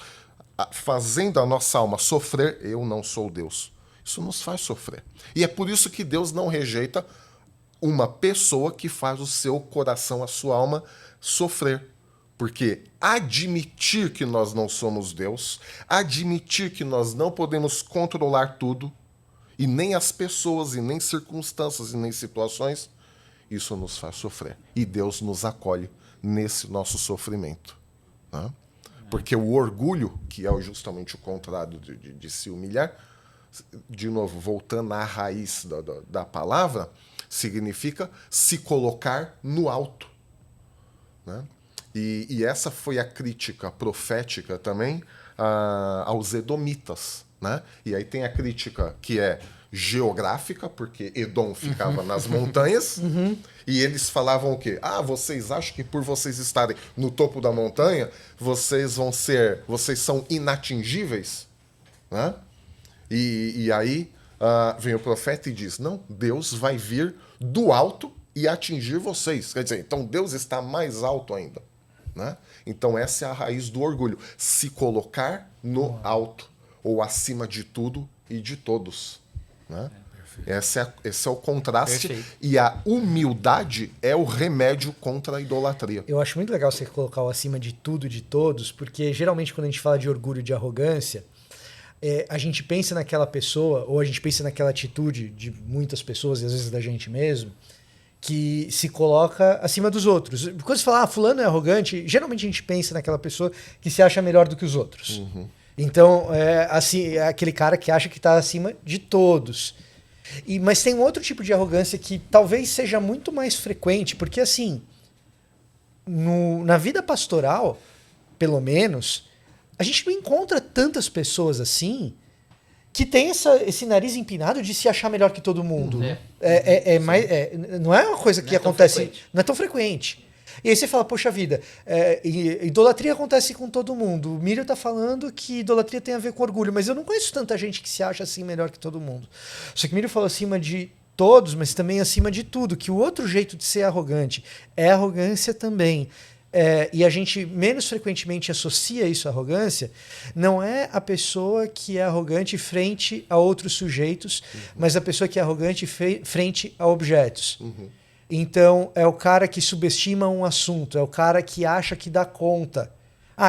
fazendo a nossa alma sofrer, eu não sou Deus. Isso nos faz sofrer. E é por isso que Deus não rejeita uma pessoa que faz o seu coração, a sua alma, sofrer. Porque admitir que nós não somos Deus, admitir que nós não podemos controlar tudo, e nem as pessoas, e nem circunstâncias, e nem situações, isso nos faz sofrer. E Deus nos acolhe nesse nosso sofrimento. Né? Porque o orgulho, que é justamente o contrário de se humilhar, de novo, voltando à raiz da palavra, significa se colocar no alto. Né? E essa foi a crítica profética também aos edomitas. Né? E aí tem a crítica que é geográfica, porque Edom ficava nas montanhas, e eles falavam o quê? Vocês acham que por vocês estarem no topo da montanha, vocês são inatingíveis? Né? E aí vem o profeta e diz, não, Deus vai vir do alto e atingir vocês. Quer dizer, então Deus está mais alto ainda. Né? Então essa é a raiz do orgulho, se colocar no alto, ou acima de tudo e de todos. Né? Esse é o contraste. Perfeito. E a humildade é o remédio contra a idolatria.
Eu acho muito legal você colocar o acima de tudo e de todos, porque geralmente quando a gente fala de orgulho e de arrogância, a gente pensa naquela pessoa, ou a gente pensa naquela atitude de muitas pessoas, e às vezes da gente mesmo, que se coloca acima dos outros. Quando você fala, fulano é arrogante, geralmente a gente pensa naquela pessoa que se acha melhor do que os outros. Então, é aquele cara que acha que está acima de todos. Mas tem um outro tipo de arrogância que talvez seja muito mais frequente, porque assim, na vida pastoral, pelo menos, a gente não encontra tantas pessoas assim que tem esse nariz empinado de se achar melhor que todo mundo. Não é uma coisa que acontece, não é tão frequente. E aí você fala, poxa vida, idolatria acontece com todo mundo. O Mírio tá falando que idolatria tem a ver com orgulho, mas eu não conheço tanta gente que se acha assim melhor que todo mundo. Só que o Mírio falou acima de todos, mas também acima de tudo, que o outro jeito de ser arrogante é arrogância também. E a gente menos frequentemente associa isso à arrogância, não é a pessoa que é arrogante frente a outros sujeitos, mas a pessoa que é arrogante frente a objetos. Então, é o cara que subestima um assunto, é o cara que acha que dá conta.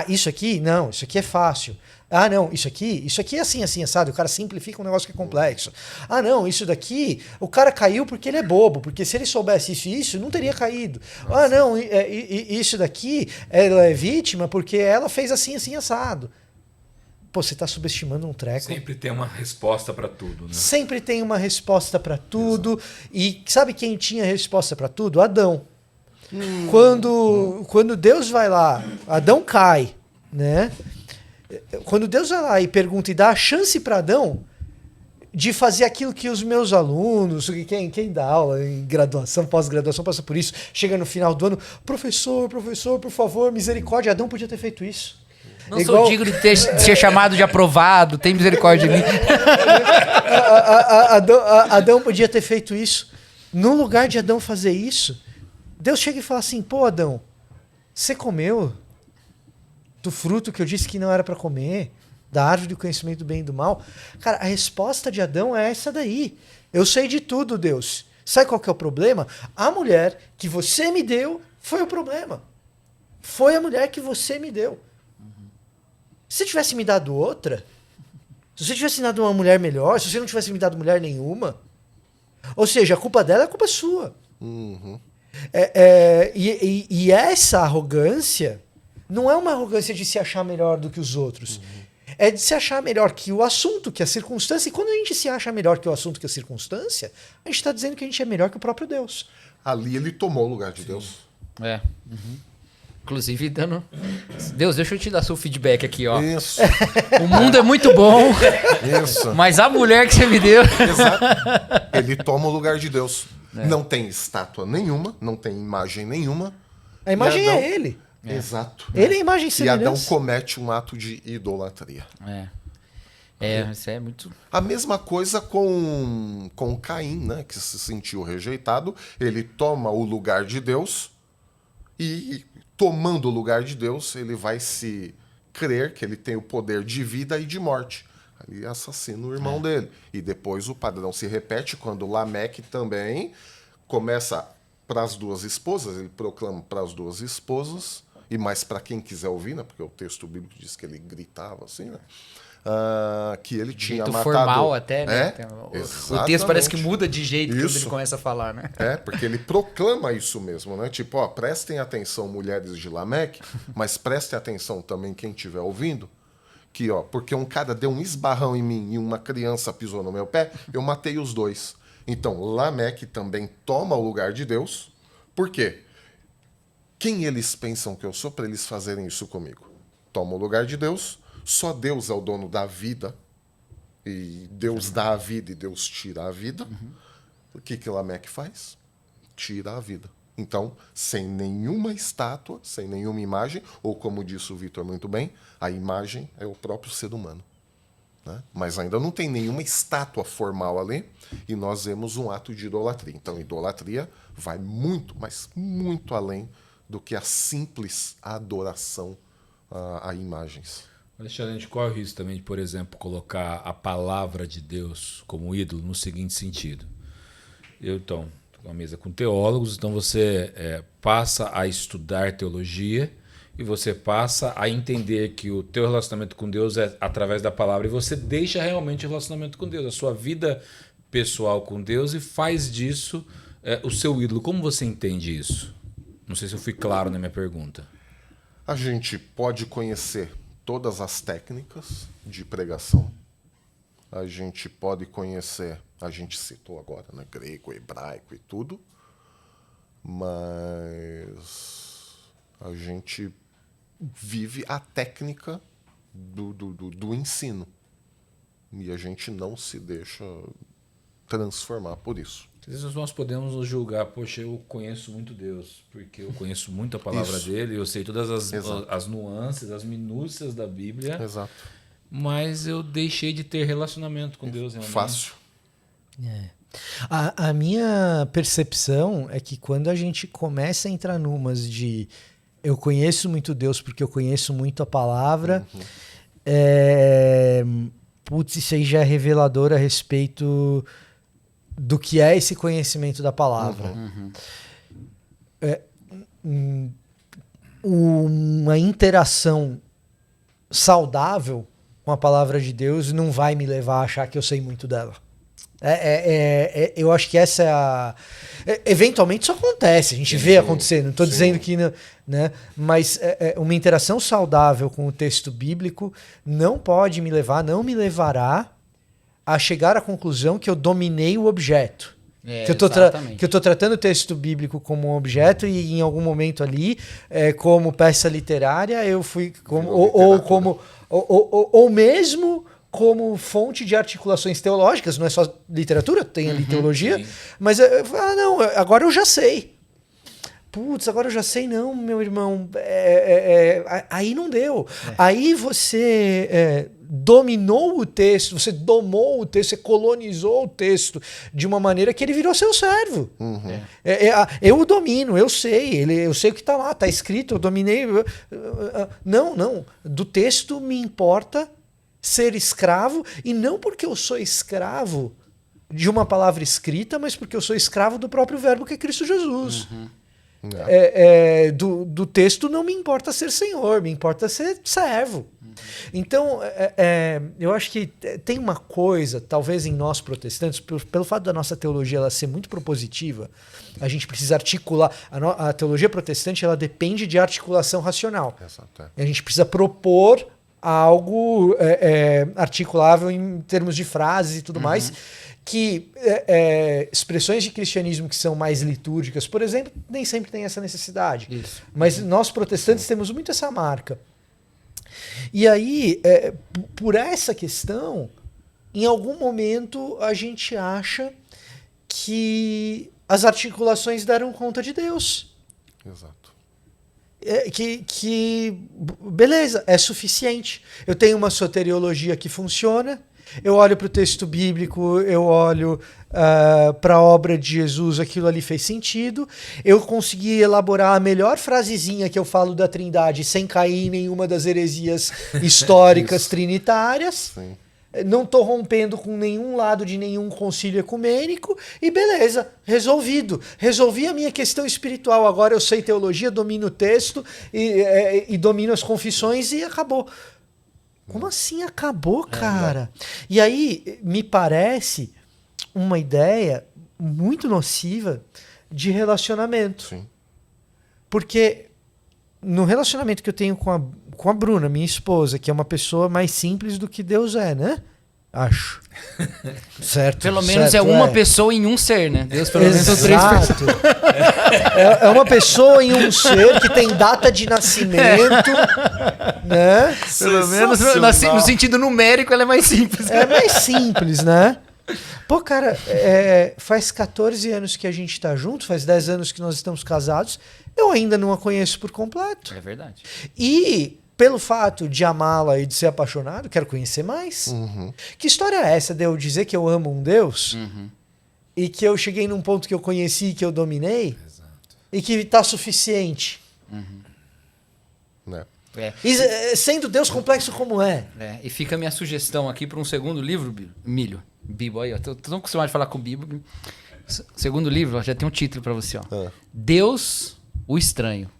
Isso aqui? Não, isso aqui é fácil. Não, isso aqui é assim, assim, assado. O cara simplifica um negócio que é complexo. Não, isso daqui, o cara caiu porque ele é bobo, porque se ele soubesse isso, não teria caído. Não, isso daqui, ela é vítima porque ela fez assim, assim, assado. Pô, você está subestimando um treco.
Sempre tem uma resposta para tudo, né?
Sempre tem uma resposta para tudo. Exato. E sabe quem tinha resposta para tudo? Adão. Quando Deus vai lá, Adão cai, né? Quando Deus vai lá e pergunta e dá a chance para Adão, de fazer aquilo que os meus alunos, quem dá aula em graduação, pós-graduação, passa por isso, chega no final do ano, professor, por favor, misericórdia, Adão podia ter feito isso.
Não sou digno de ser chamado de aprovado, tem misericórdia de mim.
Adão podia ter feito isso. No lugar de Adão fazer isso, Deus chega e fala assim, pô, Adão, você comeu do fruto que eu disse que não era para comer, da árvore do conhecimento do bem e do mal? Cara, a resposta de Adão é essa daí. Eu sei de tudo, Deus. Sabe qual que é o problema? A mulher que você me deu foi o problema. Foi a mulher que você me deu. Se você tivesse me dado outra, se você tivesse me dado uma mulher melhor, se você não tivesse me dado mulher nenhuma, ou seja, a culpa dela é a culpa sua.
Uhum.
E essa arrogância não é uma arrogância de se achar melhor do que os outros. Uhum. É de se achar melhor que o assunto, que a circunstância. E quando a gente se acha melhor que o assunto, que a circunstância, a gente está dizendo que a gente é melhor que o próprio Deus.
Ali ele tomou o lugar de Deus.
É. Uhum. Inclusive, dando... Deus, deixa eu te dar seu feedback aqui, ó.
Isso.
O mundo é muito bom,
Isso.
mas a mulher que você me deu...
Exato. Ele toma o lugar de Deus. Não tem estátua nenhuma, não tem imagem nenhuma.
A imagem
Adão...
é ele.
Exato.
Ele é a imagem e
E
semelhança.
Adão comete um ato de idolatria.
Isso é muito...
A mesma coisa com Caim, né? Que se sentiu rejeitado. Ele toma o lugar de Deus e, tomando o lugar de Deus, ele vai se crer que ele tem o poder de vida e de morte. Ele assassina o irmão dele. E depois o padrão se repete quando Lameque também começa para as duas esposas, ele proclama para as duas esposas, e mais para quem quiser ouvir, né? Porque o texto bíblico diz que ele gritava assim, né? Que ele tinha matado...
formal até, né? O texto parece que muda de jeito quando ele começa a falar, né?
Porque ele proclama isso mesmo, né? Tipo, ó, prestem atenção, mulheres de Lameque, mas prestem atenção também quem estiver ouvindo, que, ó, porque um cara deu um esbarrão em mim e uma criança pisou no meu pé, eu matei os dois. Então, Lameque também toma o lugar de Deus. Por quê? Quem eles pensam que eu sou para eles fazerem isso comigo? Toma o lugar de Deus. Só Deus é o dono da vida. E Deus dá a vida e Deus tira a vida. O que Lameque faz? Tira a vida. Então, sem nenhuma estátua, sem nenhuma imagem, ou como disse o Vitor muito bem, a imagem é o próprio ser humano. Né? Mas ainda não tem nenhuma estátua formal ali, e nós vemos um ato de idolatria. Então, idolatria vai muito, mas muito além do que a simples adoração a imagens.
Alexandre, a gente corre o risco também de, por exemplo, colocar a palavra de Deus como ídolo no seguinte sentido. Eu, então, estou com uma mesa com teólogos, então você passa a estudar teologia e você passa a entender que o teu relacionamento com Deus é através da palavra e você deixa realmente o relacionamento com Deus, a sua vida pessoal com Deus e faz disso o seu ídolo. Como você entende isso? Não sei se eu fui claro na minha pergunta.
A gente pode conhecer todas as técnicas de pregação. A gente pode conhecer, a gente citou agora, né, grego, hebraico e tudo, mas a gente vive a técnica do ensino. E a gente não se deixa transformar por isso.
Às vezes nós podemos nos julgar, poxa, eu conheço muito Deus, porque eu conheço muito a palavra dele, eu sei todas as nuances, as minúcias da Bíblia,
Exato.
Mas eu deixei de ter relacionamento com Deus realmente.
Fácil.
A minha percepção é que quando a gente começa a entrar numas de eu conheço muito Deus porque eu conheço muito a palavra, putz, isso aí já é revelador a respeito do que é esse conhecimento da palavra. Uma interação saudável com a palavra de Deus não vai me levar a achar que eu sei muito dela. Eu acho que essa é a... Eventualmente isso acontece, a gente vê acontecer, não estou dizendo que não, né? Mas uma interação saudável com o texto bíblico não pode me levar, não me levará a chegar à conclusão que eu dominei o objeto. Que eu estou tratando o texto bíblico como um objeto e em algum momento ali, como peça literária, eu fui como ou mesmo como fonte de articulações teológicas, não é só literatura, tem ali teologia,
sim.
mas não, agora eu já sei. Putz, agora eu já sei, não, meu irmão. Aí não deu. Aí você dominou o texto, você domou o texto, você colonizou o texto de uma maneira que ele virou seu servo. Eu o domino, eu sei o que está lá, está escrito, eu dominei. Não. Do texto me importa ser escravo, e não porque eu sou escravo de uma palavra escrita, mas porque eu sou escravo do próprio verbo que é Cristo Jesus. Do texto não me importa ser senhor, me importa ser servo. Então, eu acho que tem uma coisa, talvez em nós protestantes, pelo fato da nossa teologia ela ser muito propositiva, a gente precisa articular. A teologia protestante ela depende de articulação racional.
Exato.
A gente precisa propor algo articulável em termos de frases e tudo mais, que expressões de cristianismo que são mais litúrgicas, por exemplo, nem sempre tem essa necessidade.
Isso.
Mas nós protestantes temos muito essa marca. E aí, por essa questão, em algum momento a gente acha que as articulações deram conta de Deus.
Exato.
Beleza, é suficiente. Eu tenho uma soteriologia que funciona, eu olho para o texto bíblico, eu olho para a obra de Jesus, aquilo ali fez sentido, eu consegui elaborar a melhor frasezinha que eu falo da Trindade sem cair em nenhuma das heresias históricas trinitárias.
Sim.
Não estou rompendo com nenhum lado de nenhum concílio ecumênico e beleza, resolvido. Resolvi a minha questão espiritual. Agora eu sei teologia, domino o texto e domino as confissões e acabou. Como assim acabou, cara? E aí me parece uma ideia muito nociva de relacionamento.
Sim.
Porque no relacionamento que eu tenho com a Bruna, minha esposa, que é uma pessoa mais simples do que Deus é, né? Acho. Certo.
Pelo menos
certo,
é uma pessoa em um ser, né? Deus pelo menos são três
Exato.
pessoas.
É uma pessoa em um ser que tem data de nascimento, né?
Pelo menos no sentido numérico ela é mais simples.
É mais simples, né? Pô, cara, faz 14 anos que a gente tá junto, faz 10 anos que nós estamos casados, eu ainda não a conheço por completo.
É verdade.
E pelo fato de amá-la e de ser apaixonado, quero conhecer mais. Que história é essa de eu dizer que eu amo um Deus e que eu cheguei num ponto que eu conheci e que eu dominei e que tá suficiente?
Né?
E, sendo Deus complexo como é.
E fica a minha sugestão aqui para um segundo livro, Milho. Bibo, aí, ó. Tô tão acostumado de falar com o Bibo. Segundo livro, ó, já tem um título para você, ó. Deus, o Estranho.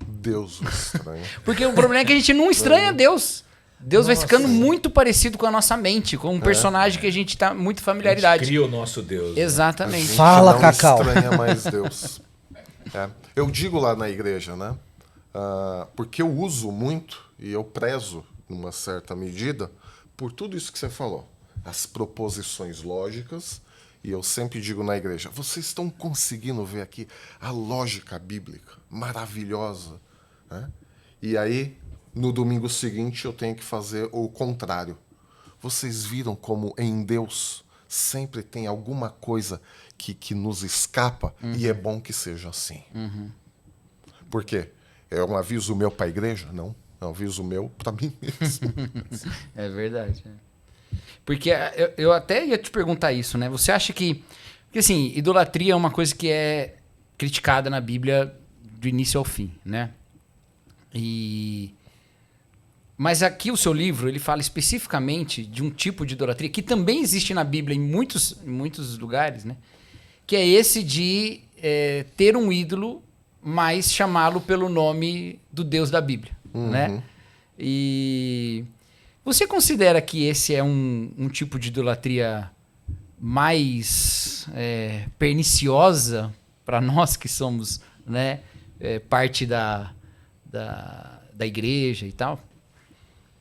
Deus o estranho.
Porque o problema é que a gente não estranha Deus. Deus vai ficando muito parecido com a nossa mente, com um personagem que a gente tá muito familiaridade.
Cria o nosso Deus.
Exatamente.
Fala,
não
Cacau.
estranha mais Deus. Eu digo lá na igreja, né? Porque eu uso muito e eu prezo, numa certa medida, por tudo isso que você falou. As proposições lógicas. E eu sempre digo na igreja, vocês estão conseguindo ver aqui a lógica bíblica maravilhosa, né? E aí, no domingo seguinte, eu tenho que fazer o contrário. Vocês viram como em Deus sempre tem alguma coisa que nos escapa e é bom que seja assim. Por quê? É um aviso meu para a igreja? Não. É um aviso meu para mim mesmo.
É verdade. Porque eu até ia te perguntar isso, né? Você acha que... Porque, assim, idolatria é uma coisa que é criticada na Bíblia do início ao fim, né? Mas aqui o seu livro, ele fala especificamente de um tipo de idolatria que também existe na Bíblia em muitos lugares, né? Que é esse de ter um ídolo, mas chamá-lo pelo nome do Deus da Bíblia, né? E... Você considera que esse é um tipo de idolatria mais perniciosa para nós que somos, né, parte da igreja e tal?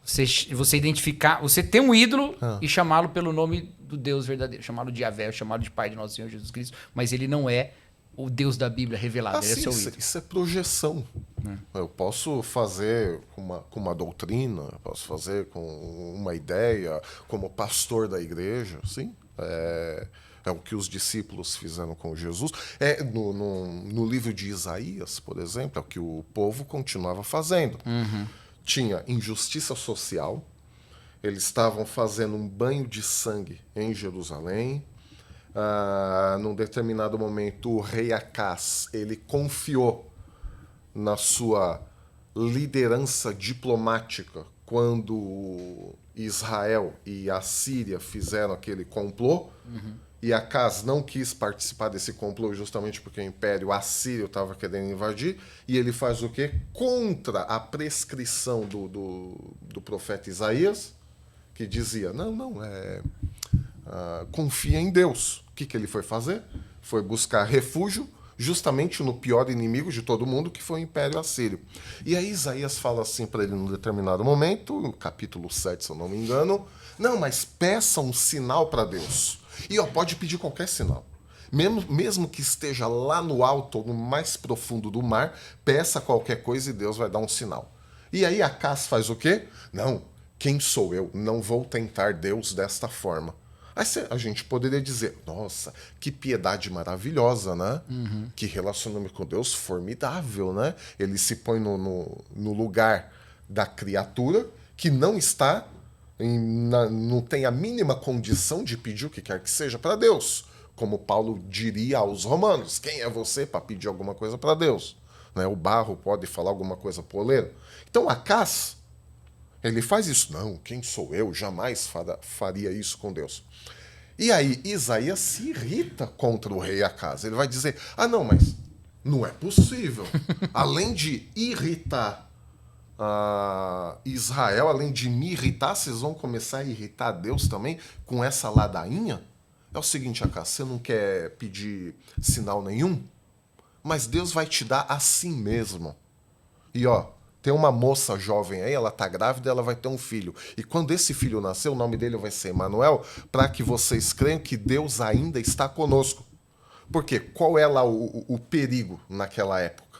Você identificar, você ter um ídolo e chamá-lo pelo nome do Deus verdadeiro, chamá-lo de Yahvé, chamá-lo de Pai de nosso Senhor Jesus Cristo, mas ele não é o Deus da Bíblia revelado. Ele é
Assim,
seu
isso,
ídolo.
isso é projeção. Eu posso fazer com uma doutrina, eu posso fazer com uma ideia, como pastor da igreja, sim. É o que os discípulos fizeram com Jesus. No livro de Isaías, por exemplo, é o que o povo continuava fazendo. Tinha injustiça social, eles estavam fazendo um banho de sangue em Jerusalém. Num determinado momento, o rei Acás, ele confiou na sua liderança diplomática quando Israel e a Síria fizeram aquele complô. E Acás não quis participar desse complô justamente porque o Império Assírio estava querendo invadir. E ele faz o quê? Contra a prescrição do profeta Isaías, que dizia, confia em Deus. O que ele foi fazer? Foi buscar refúgio justamente no pior inimigo de todo mundo, que foi o Império Assírio. E aí Isaías fala assim para ele num determinado momento, no capítulo 7, se eu não me engano, não, mas peça um sinal para Deus. E pode pedir qualquer sinal. Mesmo que esteja lá no alto, ou no mais profundo do mar, peça qualquer coisa e Deus vai dar um sinal. E aí Acás faz o quê? Não, quem sou eu? Não vou tentar Deus desta forma. Aí a gente poderia dizer, nossa, que piedade maravilhosa, né? Que relacionamento com Deus formidável, né? Ele se põe no lugar da criatura que não está, não tem a mínima condição de pedir o que quer que seja para Deus. Como Paulo diria aos romanos, quem é você para pedir alguma coisa para Deus? Né? O barro pode falar alguma coisa pro oleiro. Então Acás, ele faz isso. Não, quem sou eu? Jamais faria isso com Deus. E aí Isaías se irrita contra o rei Acás. Ele vai dizer, não, mas não é possível. Além de irritar Israel, além de me irritar, vocês vão começar a irritar Deus também com essa ladainha? É o seguinte, Acás, você não quer pedir sinal nenhum? Mas Deus vai te dar assim mesmo. E tem uma moça jovem aí, ela tá grávida, ela vai ter um filho. E quando esse filho nascer, o nome dele vai ser Emanuel, para que vocês creiam que Deus ainda está conosco. Porque qual é lá o perigo naquela época?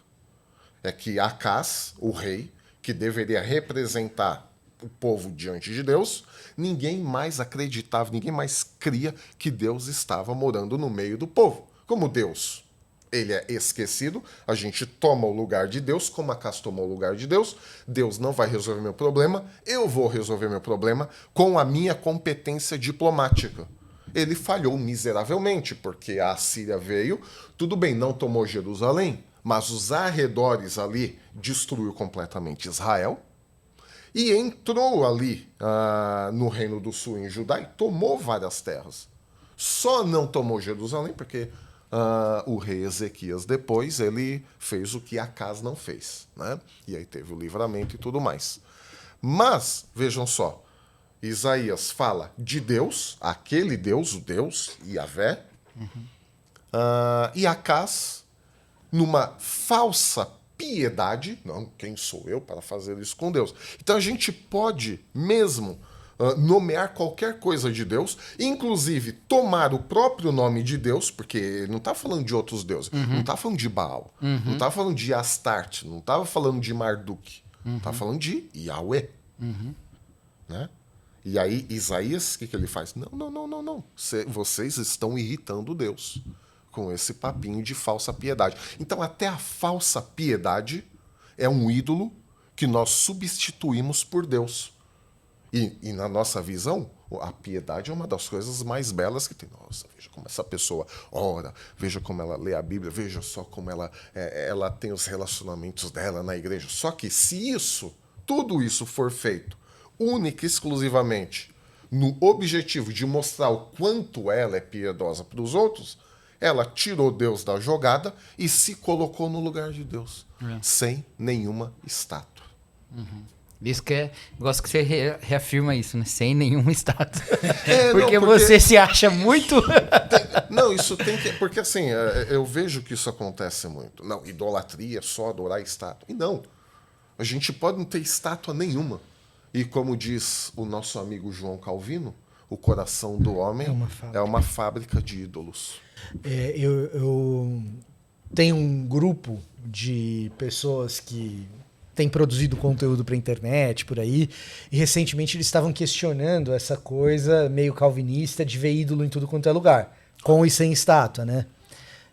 É que Acás, o rei, que deveria representar o povo diante de Deus, ninguém mais acreditava, ninguém mais cria que Deus estava morando no meio do povo. Como Deus, ele é esquecido, a gente toma o lugar de Deus, como Acás tomou o lugar de Deus, Deus não vai resolver meu problema, eu vou resolver meu problema com a minha competência diplomática. Ele falhou miseravelmente, porque a Assíria veio, tudo bem, não tomou Jerusalém, mas os arredores ali destruiu completamente Israel, e entrou ali no Reino do Sul, em Judá, e tomou várias terras. Só não tomou Jerusalém porque o rei Ezequias depois ele fez o que Acás não fez, né? E aí teve o livramento e tudo mais. Mas, vejam só, Isaías fala de Deus, aquele Deus, o Deus, Yahvé, e Acás, numa falsa piedade, não, quem sou eu para fazer isso com Deus? Então a gente pode mesmo nomear qualquer coisa de Deus, inclusive tomar o próprio nome de Deus, porque ele não está falando de outros deuses, não está falando de Baal, não está falando de Astarte, não estava falando de Marduk, está falando de Yahweh. Né? E aí Isaías, o que ele faz? Não. Vocês estão irritando Deus com esse papinho de falsa piedade. Então até a falsa piedade é um ídolo que nós substituímos por Deus. E na nossa visão, a piedade é uma das coisas mais belas que tem. Nossa, veja como essa pessoa ora, veja como ela lê a Bíblia, veja só como ela tem os relacionamentos dela na igreja. Só que se tudo isso for feito única e exclusivamente no objetivo de mostrar o quanto ela é piedosa para os outros, ela tirou Deus da jogada e se colocou no lugar de Deus, sem nenhuma estátua.
Isso que gosto que você reafirma isso, né? Sem nenhum status.
Porque
você se acha muito...
Isso tem que... Porque assim, eu vejo que isso acontece muito. Não, idolatria é só adorar estátua. E não, a gente pode não ter estátua nenhuma. E como diz o nosso amigo João Calvino, o coração do homem é uma fábrica de ídolos.
tem um grupo de pessoas que têm produzido conteúdo para internet, por aí, e recentemente eles estavam questionando essa coisa meio calvinista de ver ídolo em tudo quanto é lugar, com e sem estátua, né?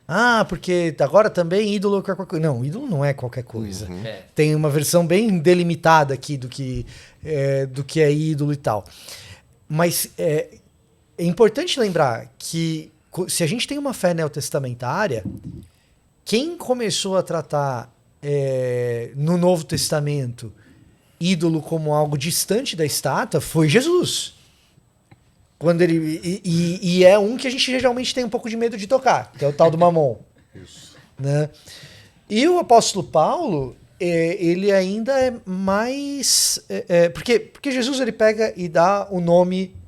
Ah, porque agora também ídolo é qualquer coisa. Não, ídolo não é qualquer coisa. Tem uma versão bem delimitada aqui do que é ídolo e tal. Mas é importante lembrar que se a gente tem uma fé neotestamentária, quem começou a tratar no Novo Testamento ídolo como algo distante da estátua foi Jesus. Quando ele é um que a gente geralmente tem um pouco de medo de tocar, que é o tal do Mamon.
Isso.
Né? E o apóstolo Paulo, ele ainda é mais... porque Jesus ele pega e dá o nome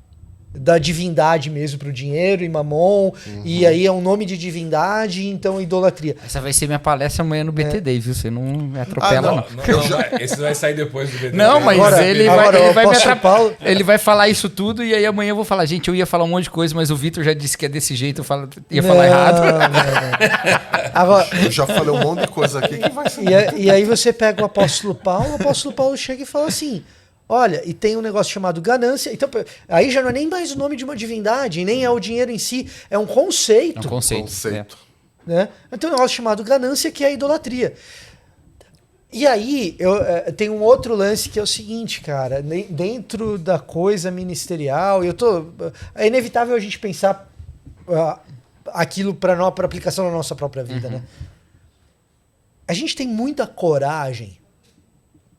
da divindade mesmo pro dinheiro e Mamon, e aí é um nome de divindade, então idolatria.
Essa vai ser minha palestra amanhã no BTD, viu? Você não me atropela, não.
Esse vai sair depois do BTD.
Não, mas
Agora-
ele
agora
vai
o
me
apóstolo
atrapalhar.
Paulo-
Ele vai falar isso tudo e aí amanhã eu vou falar, gente, eu ia falar um monte de coisa, mas o Vitor já disse que é desse jeito, ia falar errado.
Não. Agora,
Eu já falei um monte de coisa aqui que vai ser.
e aí você pega o apóstolo Paulo chega e fala assim, olha, e tem um negócio chamado ganância, então aí já não é nem mais o nome de uma divindade, nem é o dinheiro em si, é um conceito.
É um conceito.
Conceito.
Né? Então tem um negócio chamado ganância, que é a idolatria. E aí, tem um outro lance que é o seguinte, cara, dentro da coisa ministerial, é inevitável a gente pensar aquilo para aplicação na nossa própria vida, né? A gente tem muita coragem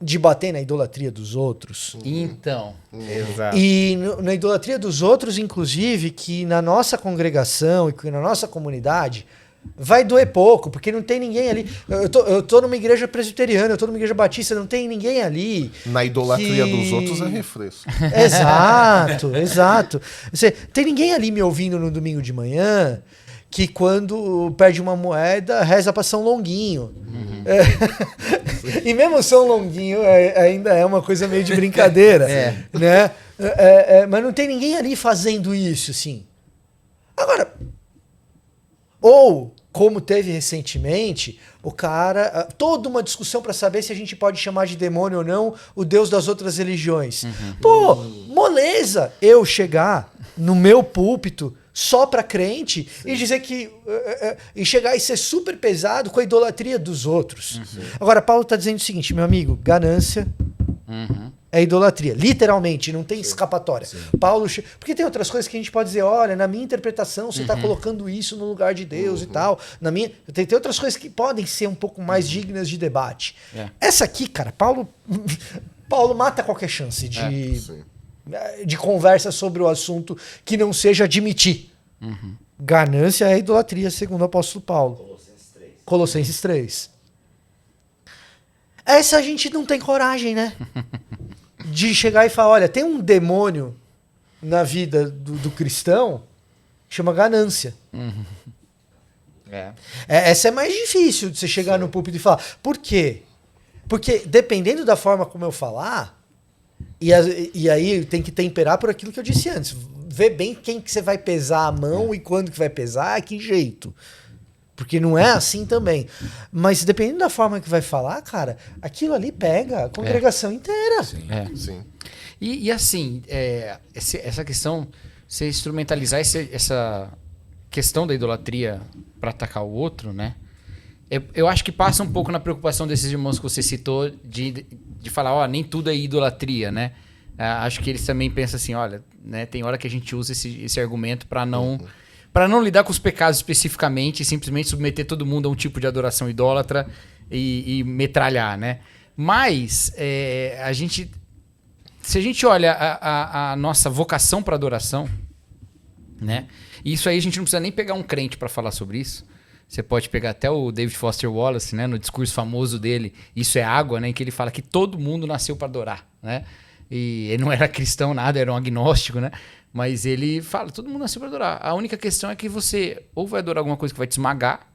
de bater na idolatria dos outros.
Então,
Exato.
E na idolatria dos outros, inclusive, que na nossa congregação e que na nossa comunidade vai doer pouco, porque não tem ninguém ali. Eu tô numa igreja presbiteriana, eu tô numa igreja batista, não tem ninguém ali.
Na idolatria
que-
dos outros é refresco.
Exato. Tem ninguém ali me ouvindo no domingo de manhã que quando perde uma moeda reza pra São Longuinho. E mesmo São Longuinho ainda é uma coisa meio de brincadeira, né? Mas não tem ninguém ali fazendo isso, assim. Agora, ou como teve recentemente, o cara, toda uma discussão para saber se a gente pode chamar de demônio ou não o Deus das outras religiões. Pô, moleza eu chegar no meu púlpito só para crente e dizer que e chegar e ser super pesado com a idolatria dos outros. Agora Paulo está dizendo o seguinte, meu amigo, ganância é idolatria, literalmente, não tem escapatória. Paulo, porque tem outras coisas que a gente pode dizer, olha, na minha interpretação você está colocando isso no lugar de Deus e tal. Tem outras coisas que podem ser um pouco mais dignas de debate. Essa aqui, cara, Paulo mata qualquer chance de conversa sobre o assunto que não seja admitir. Ganância é idolatria, segundo o apóstolo Paulo. Colossenses 3. Essa a gente não tem coragem, né? De chegar e falar, olha, tem um demônio na vida do cristão que chama ganância. Essa é mais difícil de você chegar no púlpito e falar. Por quê? Porque dependendo da forma como eu falar, e aí tem que temperar por aquilo que eu disse antes. Vê bem quem que você vai pesar a mão e quando que vai pesar, que jeito. Porque não é assim também. Mas dependendo da forma que vai falar, cara, aquilo ali pega a congregação inteira.
Sim.
E assim, essa questão, você instrumentalizar essa questão da idolatria para atacar o outro, né? Eu acho que passa um pouco na preocupação desses irmãos que você citou de falar, ó, nem tudo é idolatria, né? Acho que eles também pensam assim, olha, né, tem hora que a gente usa esse argumento para não lidar com os pecados especificamente e simplesmente submeter todo mundo a um tipo de adoração idólatra e metralhar, né? Mas se a gente olha a nossa vocação para adoração, né? E isso aí a gente não precisa nem pegar um crente para falar sobre isso. Você pode pegar até o David Foster Wallace, né, no discurso famoso dele, Isso é Água, né, em que ele fala que todo mundo nasceu para adorar, né? E ele não era cristão nada, era um agnóstico, né? Mas ele fala, todo mundo nasceu para adorar. A única questão é que você ou vai adorar alguma coisa que vai te esmagar,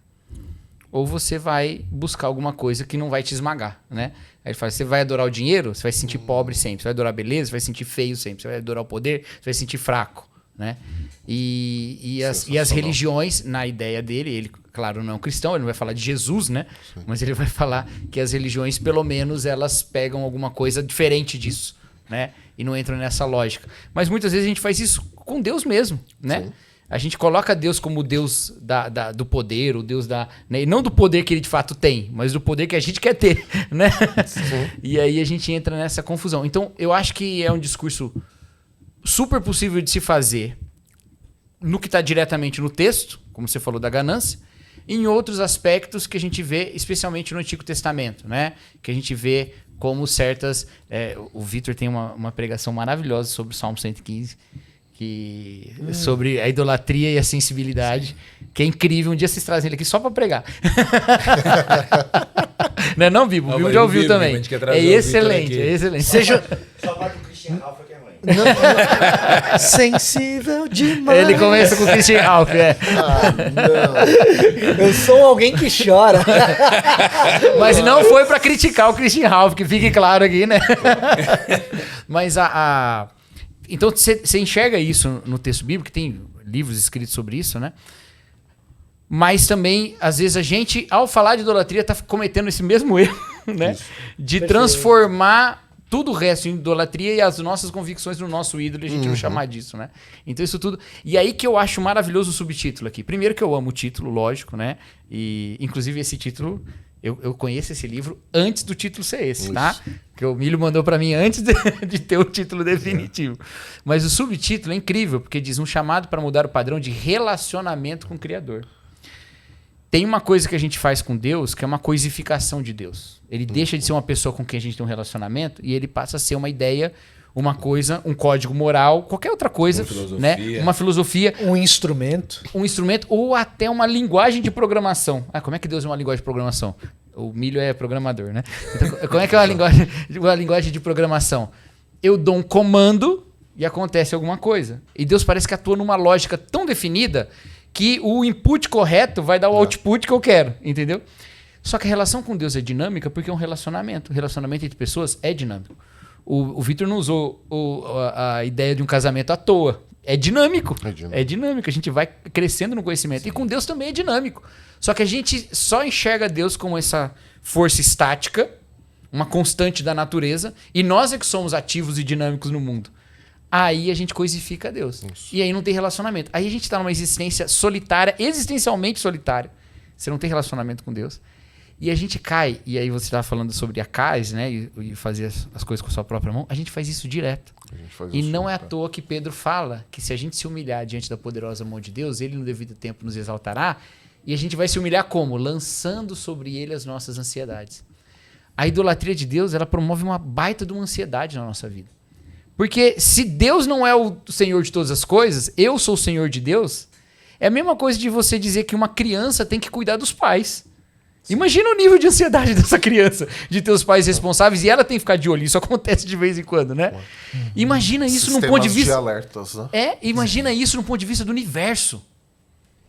ou você vai buscar alguma coisa que não vai te esmagar, né? Aí ele fala, você vai adorar o dinheiro, você vai se sentir pobre sempre. Você vai adorar a beleza, você vai se sentir feio sempre. Você vai adorar o poder, você vai se sentir fraco, né? E as religiões, na ideia dele, claro, não cristão, ele não vai falar de Jesus, né? Sim. Mas ele vai falar que as religiões, pelo menos, elas pegam alguma coisa diferente disso, né? E não entram nessa lógica. Mas muitas vezes a gente faz isso com Deus mesmo, né? Sim. A gente coloca Deus como o Deus do poder, o Deus da... Né? E não do poder que ele de fato tem, mas do poder que a gente quer ter, né? E aí a gente entra nessa confusão. Então, eu acho que é um discurso super possível de se fazer no que está diretamente no texto, como você falou da ganância, e em outros aspectos que a gente vê, especialmente no Antigo Testamento, né? Que a gente vê como certas... o Vitor tem uma pregação maravilhosa sobre o Salmo 115, sobre a idolatria e a sensibilidade, que é incrível. Um dia vocês trazem ele aqui só para pregar. Não é não, Bibo? O Bibo já ouviu também. É excelente, é excelente.
Só parte do Christian Ralph que é ruim.
Não. Sensível demais.
Ele começa com o Christian Ralph,
não. Eu sou alguém que chora.
Mas não foi para criticar o Christian Ralph, que fique claro aqui, né? Mas então você enxerga isso no texto bíblico, que tem livros escritos sobre isso, né? Mas também, às vezes, a gente, ao falar de idolatria, está cometendo esse mesmo erro, né? Isso. De transformar tudo o resto em idolatria e as nossas convicções no nosso ídolo, e a gente não chamar disso, né? Então isso tudo... E aí que eu acho maravilhoso o subtítulo aqui. Primeiro que eu amo o título, lógico, né? E, inclusive, esse título... Eu conheço esse livro antes do título ser esse, tá? Que o Milho mandou para mim antes de ter o título definitivo. Mas o subtítulo é incrível, porque diz um chamado para mudar o padrão de relacionamento com o Criador. Tem uma coisa que a gente faz com Deus, que é uma coisificação de Deus. Ele deixa de ser uma pessoa com quem a gente tem um relacionamento e ele passa a ser uma ideia, uma coisa, um código moral, qualquer outra coisa, né? Uma filosofia.
Um instrumento.
Um instrumento ou até uma linguagem de programação. Como é que Deus é uma linguagem de programação? O Milho é programador, né? Então, como é que é uma linguagem de programação? Eu dou um comando e acontece alguma coisa. E Deus parece que atua numa lógica tão definida que o input correto vai dar o output que eu quero, entendeu? Só que a relação com Deus é dinâmica porque é um relacionamento. O relacionamento entre pessoas é dinâmico. O Vitor não usou a ideia de um casamento à toa. É dinâmico. É dinâmico. A gente vai crescendo no conhecimento. Sim. E com Deus também é dinâmico. Só que a gente só enxerga Deus como essa força estática, uma constante da natureza, e nós é que somos ativos e dinâmicos no mundo. Aí a gente coisifica Deus. Isso. E aí não tem relacionamento. Aí a gente está numa existência solitária, existencialmente solitária. Você não tem relacionamento com Deus. E a gente cai, e aí você estava falando sobre a CAIS, né? E fazer as coisas com a sua própria mão. A gente faz isso direto. E não é à toa que Pedro fala que se a gente se humilhar diante da poderosa mão de Deus, ele no devido tempo nos exaltará. E a gente vai se humilhar como? Lançando sobre ele as nossas ansiedades. A idolatria de Deus, ela promove uma baita de uma ansiedade na nossa vida. Porque se Deus não é o Senhor de todas as coisas, eu sou o Senhor de Deus, é a mesma coisa de você dizer que uma criança tem que cuidar dos pais. Sim. Imagina o nível de ansiedade dessa criança, de ter os pais responsáveis, e ela tem que ficar de olho. Isso acontece de vez em quando, né? Imagina isso num ponto de vista...
de alertas, né?
Imagina isso num ponto de vista do universo.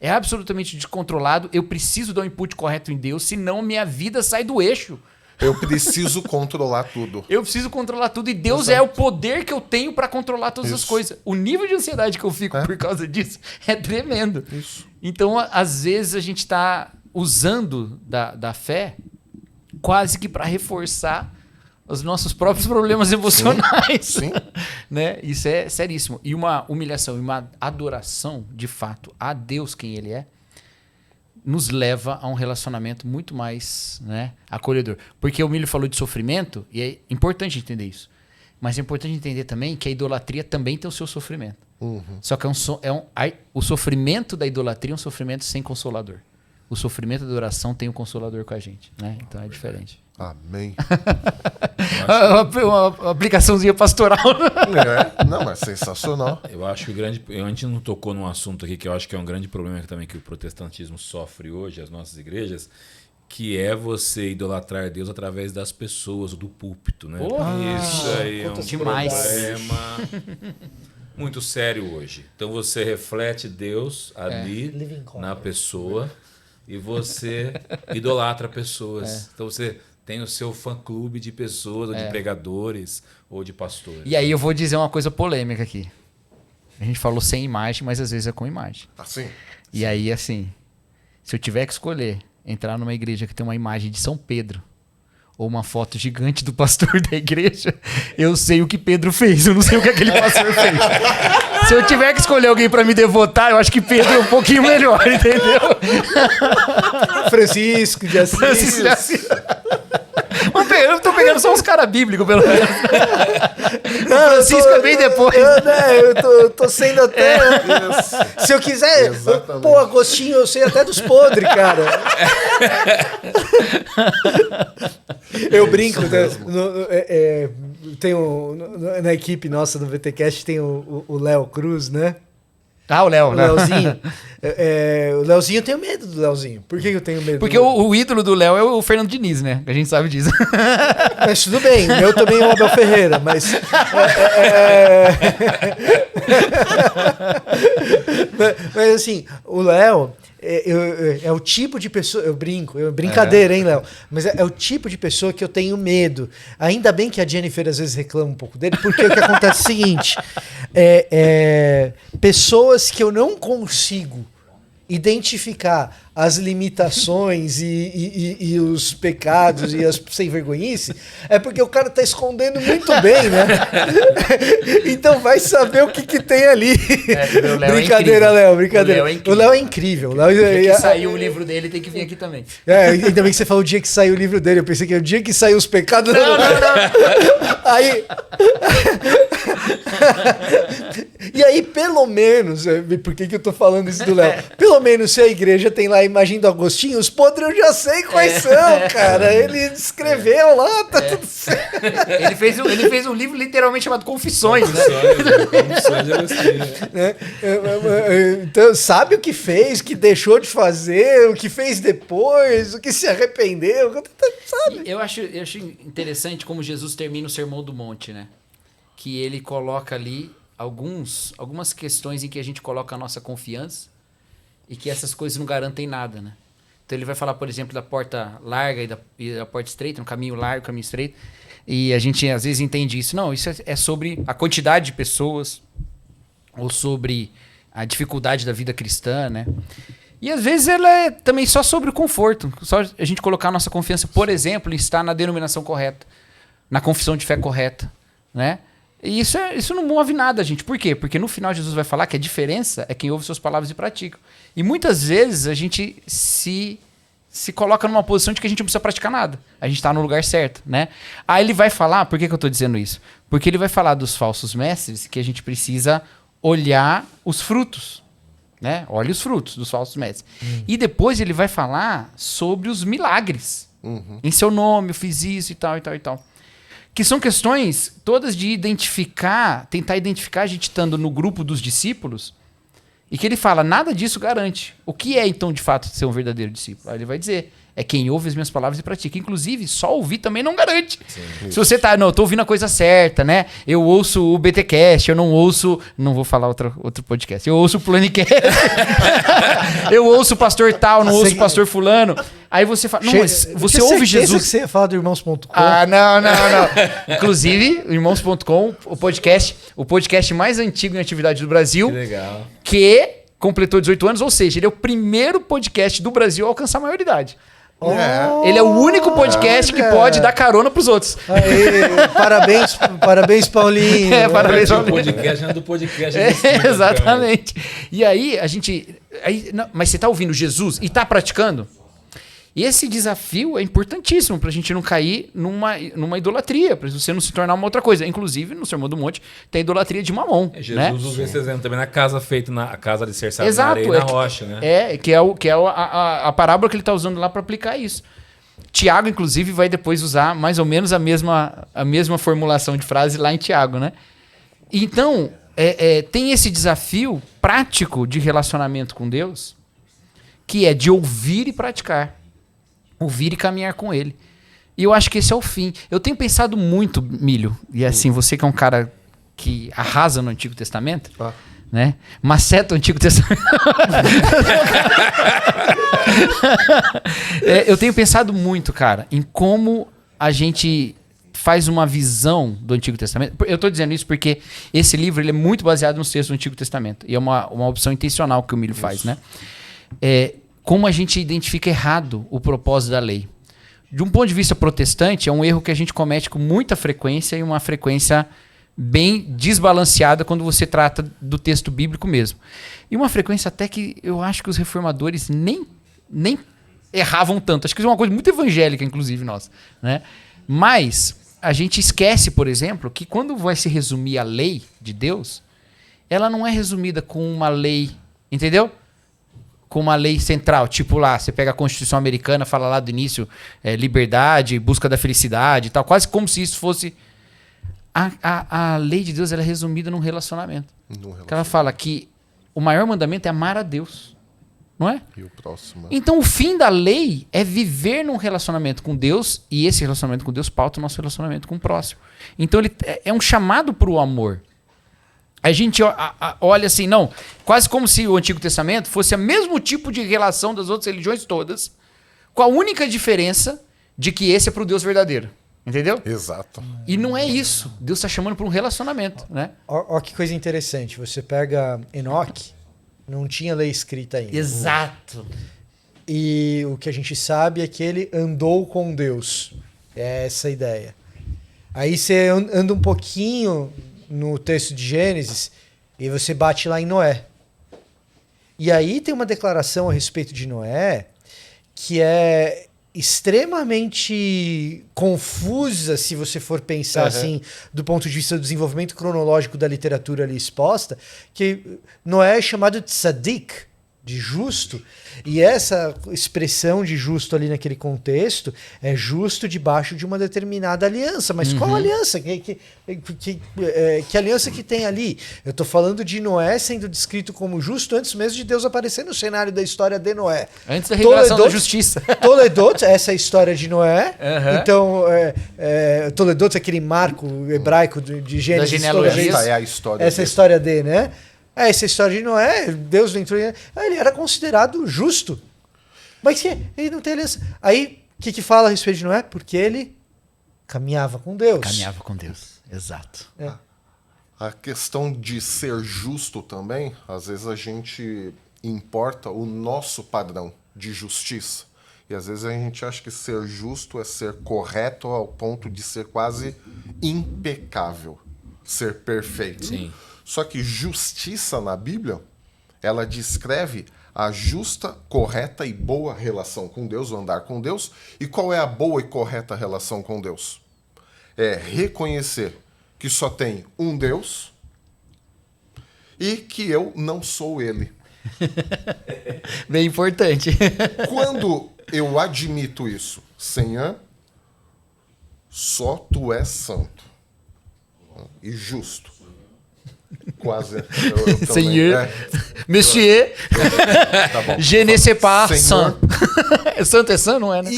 É absolutamente descontrolado. Eu preciso dar um input correto em Deus, senão minha vida sai do eixo.
Eu preciso controlar tudo.
Eu preciso controlar tudo e Deus é o poder que eu tenho para controlar todas as coisas. O nível de ansiedade que eu fico por causa disso é tremendo. Isso. Então, às vezes, a gente está usando da fé quase que para reforçar os nossos próprios problemas emocionais. Sim. Né? Isso é seríssimo. E uma humilhação e uma adoração, de fato, a Deus, quem Ele é, nos leva a um relacionamento muito mais, né, acolhedor. Porque o Milho falou de sofrimento, e é importante entender isso. Mas é importante entender também que a idolatria também tem o seu sofrimento. Só que o sofrimento da idolatria é um sofrimento sem consolador. O sofrimento da adoração tem o consolador com a gente. Né? Então é diferente.
Amém.
uma aplicaçãozinha pastoral.
Não, mas sensacional.
Eu acho que a gente não tocou num assunto aqui que eu acho que é um grande problema também que o protestantismo sofre hoje, as nossas igrejas, que é você idolatrar Deus através das pessoas, do púlpito, né? Isso aí é um problema muito sério hoje. Então você reflete Deus ali na pessoa e você idolatra pessoas. Então você tem o seu fã-clube de pessoas, ou de pregadores, ou de pastores.
E aí eu vou dizer uma coisa polêmica aqui. A gente falou sem imagem, mas às vezes é com imagem.
Assim?
E aí, assim, Se eu tiver que escolher entrar numa igreja que tem uma imagem de São Pedro ou uma foto gigante do pastor da igreja, eu sei o que Pedro fez, eu não sei o que aquele pastor fez. Se eu tiver que escolher alguém pra me devotar, eu acho que Pedro é um pouquinho melhor, entendeu?
Francisco de Assis.
Francisco de Assis. Eu tô pegando só uns caras bíblicos, pelo menos.
Não,
Francisco é bem depois.
Eu tô sendo até... Se eu quiser...
Exatamente.
Pô, Agostinho, eu sei até dos podres, cara. Eu brinco, né? Na equipe nossa do VTcast tem o Léo Cruz, né?
Ah, o Léo,
O
né?
Léozinho. O Léozinho, eu tenho medo do Léozinho. Por que eu tenho medo?
Porque o ídolo do Léo é o Fernando Diniz, né? A gente sabe disso.
Mas tudo bem, o meu também é o Abel Ferreira, mas... Mas assim, o Léo é o tipo de pessoa... Eu brinco, brincadeira, hein, Léo? Mas é o tipo de pessoa que eu tenho medo. Ainda bem que a Jennifer às vezes reclama um pouco dele, porque o que acontece é o seguinte... pessoas que eu não consigo identificar as limitações e os pecados e as sem-vergonhice, é porque o cara tá escondendo muito bem, né? Então vai saber o que tem ali.
O Léo
Brincadeira,
é
Léo, brincadeira. O Léo é incrível. O
dia que
Léo
saiu o livro dele, tem que vir aqui também.
ainda bem que você falou o dia que saiu o livro dele. Eu pensei que é o dia que saiu os pecados. Não. Aí... E aí, pelo menos, por que eu tô falando isso do Léo? Pelo menos se a igreja tem lá a imagem do Agostinho, os podres eu já sei quais são, cara. Ele escreveu lá, tá tudo certo.
Ele fez um livro literalmente chamado Confissões, né?
Confissões de Agostinho.
Né? Então, sabe o que fez, o que deixou de fazer, o que fez depois, o que se arrependeu, sabe?
Eu acho interessante como Jesus termina o Sermão do Monte, né? Que ele coloca ali algumas questões em que a gente coloca a nossa confiança e que essas coisas não garantem nada, né? Então ele vai falar, por exemplo, da porta larga e da porta estreita, um caminho largo, caminho estreito, e a gente às vezes entende isso. Não, isso é sobre a quantidade de pessoas ou sobre a dificuldade da vida cristã, né? E às vezes ela é também só sobre o conforto, só a gente colocar a nossa confiança, por exemplo, em estar na denominação correta, na confissão de fé correta, né? E isso não move nada, gente. Por quê? Porque no final Jesus vai falar que a diferença é quem ouve suas palavras e pratica. E muitas vezes a gente se coloca numa posição de que a gente não precisa praticar nada. A gente está no lugar certo, né? Aí ele vai falar, por que eu estou dizendo isso? Porque ele vai falar dos falsos mestres que a gente precisa olhar os frutos, né? Olha os frutos dos falsos mestres. E depois ele vai falar sobre os milagres. Em seu nome, eu fiz isso e tal, e tal, e tal. Que são questões todas de tentar identificar a gente estando no grupo dos discípulos, e que ele fala, nada disso garante. O que é, então, de fato, ser um verdadeiro discípulo? Aí ele vai dizer, é quem ouve as minhas palavras e pratica. Inclusive, só ouvir também não garante. Sim. Se você tá, não, eu tô ouvindo a coisa certa, né? Eu ouço o BTcast, eu não ouço... Não vou falar outro podcast. Eu ouço o Planicast. Eu ouço o pastor tal, não ouço o pastor fulano. Aí você fala, não, mas você ouve Jesus...
que você ia falar do Irmãos.com.
Ah, não. Inclusive, Irmãos.com, o podcast mais antigo em atividade do Brasil.
Que legal.
Que completou 18 anos, ou seja, ele é o primeiro podcast do Brasil a alcançar a maioridade. Ele é o único podcast que pode dar carona pros outros.
Aí, parabéns, Paulinho.
Parabéns, Paulinho.
O podcast é do podcast.
Exatamente. E aí, mas você tá ouvindo Jesus e tá praticando? E esse desafio é importantíssimo para a gente não cair numa idolatria, para você não se tornar uma outra coisa. Inclusive, no Sermão do Monte, tem a idolatria de Mamon.
Jesus usa esse exemplo também na casa feita, na casa alicerçada na areia e na rocha, né?
Que é a parábola que ele está usando lá para aplicar isso. Tiago, inclusive, vai depois usar mais ou menos a mesma formulação de frase lá em Tiago, né? Então, tem esse desafio prático de relacionamento com Deus, que é de ouvir e praticar. Ouvir e caminhar com ele. E eu acho que esse é o fim. Eu tenho pensado muito, Milho, e assim, você que é um cara que arrasa no Antigo Testamento, né? Maceta o Antigo Testamento. Eu tenho pensado muito, cara, em como a gente faz uma visão do Antigo Testamento. Eu estou dizendo isso porque esse livro ele é muito baseado nos textos do Antigo Testamento. E é uma opção intencional que o Milho faz, né? como a gente identifica errado o propósito da lei. De um ponto de vista protestante, é um erro que a gente comete com muita frequência e uma frequência bem desbalanceada quando você trata do texto bíblico mesmo. E uma frequência até que eu acho que os reformadores nem erravam tanto. Acho que isso é uma coisa muito evangélica, inclusive, nossa, né? Mas a gente esquece, por exemplo, que quando vai se resumir a lei de Deus, ela não é resumida com uma lei, entendeu? Com uma lei central, tipo lá, você pega a Constituição Americana, fala lá do início, liberdade, busca da felicidade e tal, quase como se isso fosse... A lei de Deus ela é resumida num relacionamento. Que ela fala que o maior mandamento é amar a Deus, não é?
E o próximo.
Então o fim da lei é viver num relacionamento com Deus, e esse relacionamento com Deus pauta o nosso relacionamento com o próximo. Então ele é um chamado para o amor. A gente olha assim, não, quase como se o Antigo Testamento fosse o mesmo tipo de relação das outras religiões todas, com a única diferença de que esse é para o Deus verdadeiro. Entendeu?
Exato.
E não é isso. Deus está chamando para um relacionamento, né?
Ó, que coisa interessante. Você pega Enoque, não tinha lei escrita ainda.
Exato.
E o que a gente sabe é que ele andou com Deus. É essa a ideia. Aí você anda um pouquinho no texto de Gênesis e você bate lá em Noé. E aí tem uma declaração a respeito de Noé que é extremamente confusa se você for pensar assim do ponto de vista do desenvolvimento cronológico da literatura ali exposta, que Noé é chamado de tzadik, de justo, e essa expressão de justo ali naquele contexto é justo debaixo de uma determinada aliança. Mas qual aliança? Que aliança que tem ali? Eu estou falando de Noé sendo descrito como justo antes mesmo de Deus aparecer no cenário da história de Noé.
Antes da revelação da justiça.
Toledot, essa é a história de Noé. Então, Toledot é aquele marco hebraico de Gênesis.
Da genealogia.
Essa é a história.
Essa é a história de, né? Essa história de Noé, Deus entrou em... Ele era considerado justo. Mas que ele não tem aliança. Aí, o que fala a respeito de Noé? Porque ele caminhava com Deus.
Caminhava com Deus, exato.
A questão de ser justo também, às vezes a gente importa o nosso padrão de justiça. E às vezes a gente acha que ser justo é ser correto ao ponto de ser quase impecável, ser perfeito.
Sim.
Só que justiça na Bíblia, ela descreve a justa, correta e boa relação com Deus, o andar com Deus. E qual é a boa e correta relação com Deus? É reconhecer que só tem um Deus e que eu não sou Ele.
Bem importante.
Quando eu admito isso, Senhor, só Tu és santo e justo. Quase. Eu também,
Senhor, Monsieur,
tá bom.
je ne sais pas,
Senhor.
Santo é san, não é, né?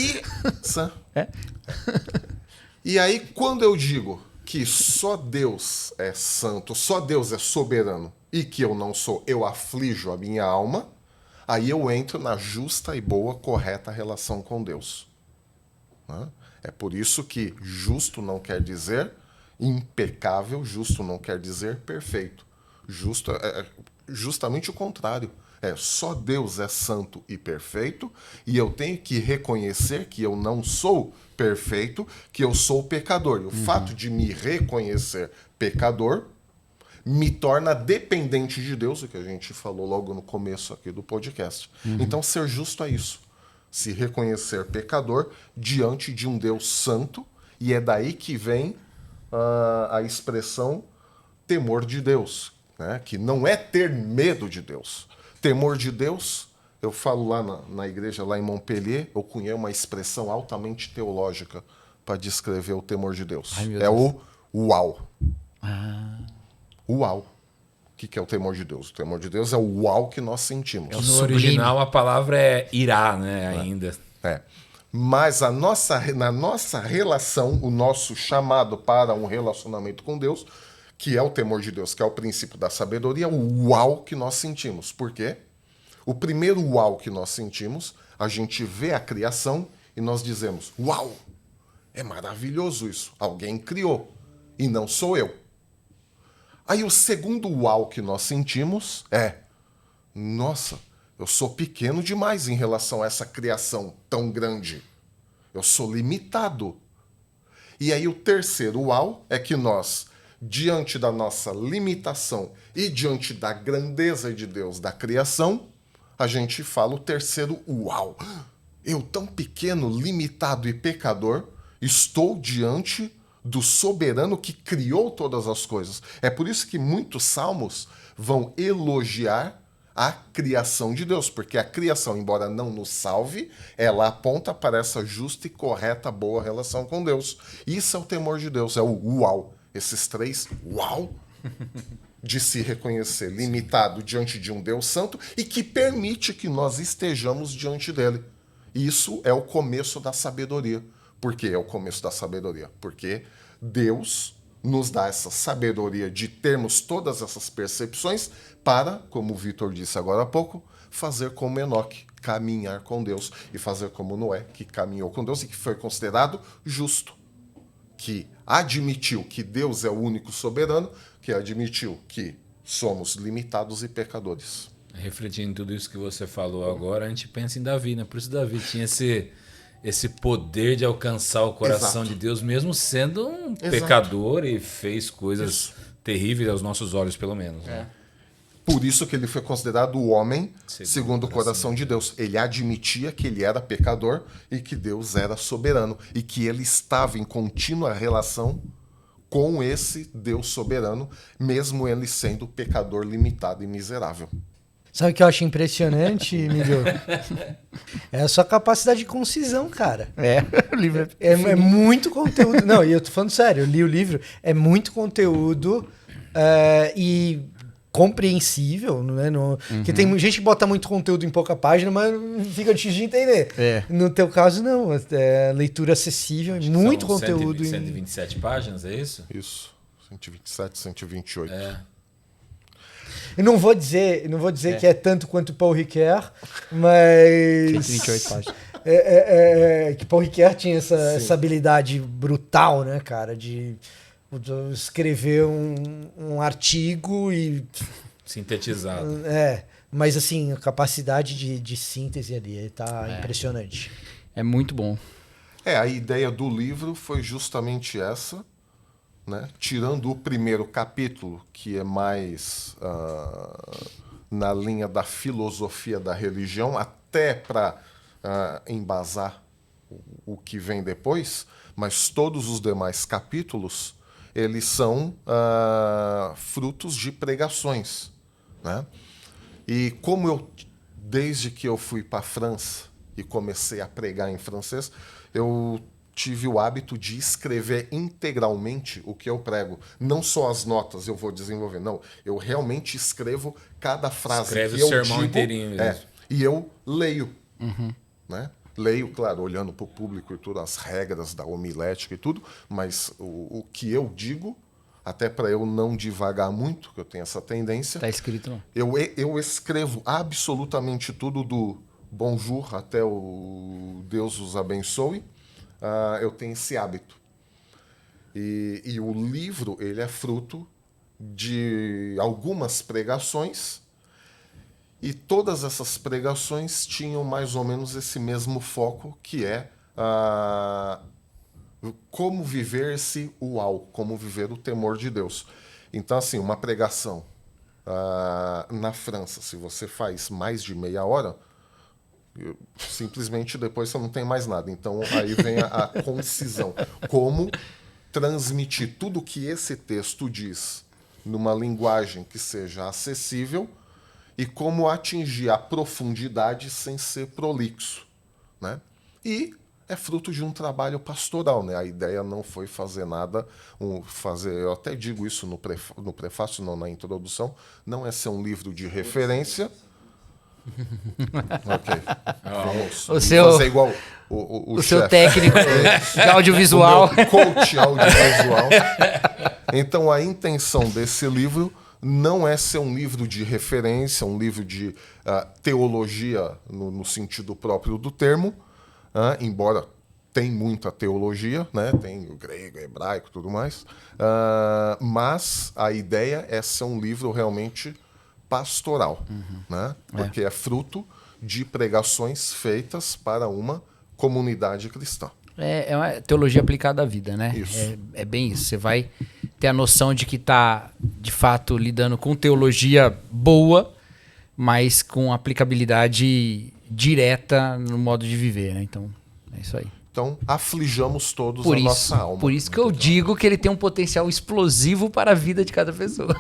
E aí, quando eu digo que só Deus é santo, só Deus é soberano e que eu não sou, eu aflijo a minha alma, aí eu entro na justa e boa, correta relação com Deus. É por isso que justo não quer dizer impecável, justo não quer dizer perfeito. Justo é justamente o contrário. Só Deus é santo e perfeito, e eu tenho que reconhecer que eu não sou perfeito, que eu sou pecador. E o fato de me reconhecer pecador me torna dependente de Deus, o que a gente falou logo no começo aqui do podcast. Então, ser justo é isso. Se reconhecer pecador diante de um Deus santo, e é daí que vem a expressão temor de Deus, né? Que não é ter medo de Deus. Temor de Deus, eu falo lá na igreja, lá em Montpellier, eu cunhei uma expressão altamente teológica para descrever o temor de Deus.
Ai, meu
é
Deus.
o uau. Uau. O que é o temor de Deus? O temor de Deus é o uau que nós sentimos.
No
sublime.
original a palavra é irá, né? Ainda.
Mas na nossa relação, o nosso chamado para um relacionamento com Deus, que é o temor de Deus, que é o princípio da sabedoria, é o uau que nós sentimos. Por quê? O primeiro uau que nós sentimos, a gente vê a criação e nós dizemos, uau, é maravilhoso isso, alguém criou e não sou eu. Aí o segundo uau que nós sentimos é, nossa, Eu sou pequeno demais em relação a essa criação tão grande. Eu sou limitado. E aí o terceiro uau é que nós, diante da nossa limitação e diante da grandeza de Deus da criação, a gente fala o terceiro uau. Eu, tão pequeno, limitado e pecador, estou diante do soberano que criou todas as coisas. É por isso que muitos salmos vão elogiar a criação de Deus, porque a criação, embora não nos salve, ela aponta para essa justa e correta, boa relação com Deus. Isso é o temor de Deus, é o uau. Esses três uau de se reconhecer limitado diante de um Deus santo e que permite que nós estejamos diante dele. Isso é o começo da sabedoria. Por que é o começo da sabedoria? Porque Deus nos dá essa sabedoria de termos todas essas percepções para, como o Vitor disse agora há pouco, fazer como Enoque, caminhar com Deus, e fazer como Noé, que caminhou com Deus e que foi considerado justo, que admitiu que Deus é o único soberano, que admitiu que somos limitados e pecadores.
Refletindo em tudo isso que você falou agora, a gente pensa em Davi, né? Por isso Davi tinha esse poder de alcançar o coração
Exato.
de Deus, mesmo sendo um
Exato.
pecador, e fez coisas
Isso.
terríveis aos nossos olhos, pelo menos. Né?
Por isso que ele foi considerado o homem segundo o
coração
coração de Deus. Ele admitia que ele era pecador e que Deus era soberano e que ele estava em contínua relação com esse Deus soberano, mesmo ele sendo pecador limitado e miserável.
Sabe o que eu acho impressionante, Miguel? É a sua capacidade de concisão, cara.
O livro
É muito conteúdo. Não, e eu tô falando sério, eu li o livro, é muito conteúdo e compreensível, né? Porque tem gente que bota muito conteúdo em pouca página, mas fica difícil de entender. No teu caso, não. É leitura acessível, muito
São
conteúdo.
127 páginas, é isso?
Isso. 127, 128.
Eu não vou dizer que é tanto quanto o Paul Ricoeur, mas
128 páginas.
Que Paul Ricoeur tinha essa habilidade brutal, né, cara, de escrever um artigo e
Sintetizado.
mas assim, a capacidade de síntese ali tá impressionante.
É muito bom.
A ideia do livro foi justamente essa, né? Tirando o primeiro capítulo, que é mais na linha da filosofia da religião, até para embasar o que vem depois, mas todos os demais capítulos, eles são frutos de pregações, né? E como eu, desde que eu fui para a França e comecei a pregar em francês, eu tive o hábito de escrever integralmente o que eu prego. Não só as notas eu vou desenvolver, não. Eu realmente escrevo cada frase
Escreve
que
o
eu
sermão
digo.
inteirinho mesmo.
E eu leio. Né? Leio, claro, olhando para o público e tudo, as regras da homilética e tudo, mas o que eu digo, até para eu não divagar muito, que eu tenho essa tendência,
Tá escrito, não?
eu escrevo absolutamente tudo do bonjour até o Deus os abençoe. Eu tenho esse hábito. E o livro, ele é fruto de algumas pregações, e todas essas pregações tinham mais ou menos esse mesmo foco, que é como viver esse uau, como viver o temor de Deus. Então, assim, uma pregação na França, se você faz mais de meia hora, simplesmente depois você não tem mais nada. Então aí vem a concisão. Como transmitir tudo que esse texto diz numa linguagem que seja acessível e como atingir a profundidade sem ser prolixo, né? E é fruto de um trabalho pastoral, né? A ideia não foi fazer nada, eu até digo isso no prefácio, não na introdução, não é ser um livro de referência. Ok. Vamos fazer igual o
seu
chefe.
técnico de audiovisual.
O meu coach audiovisual. Então, a intenção desse livro não é ser um livro de referência, um livro de teologia no sentido próprio do termo, embora tem muita teologia, né? Tem o grego, hebraico, tudo mais, mas a ideia é ser um livro realmente pastoral, né? Porque é fruto de pregações feitas para uma comunidade cristã.
É uma teologia aplicada à vida, né?
Isso.
É bem isso. Você vai ter a noção de que está, de fato, lidando com teologia boa, mas com aplicabilidade direta no modo de viver, né? Então, é isso aí.
Então, aflijamos todos a nossa alma.
Por isso que eu digo que ele tem um potencial explosivo para a vida de cada pessoa.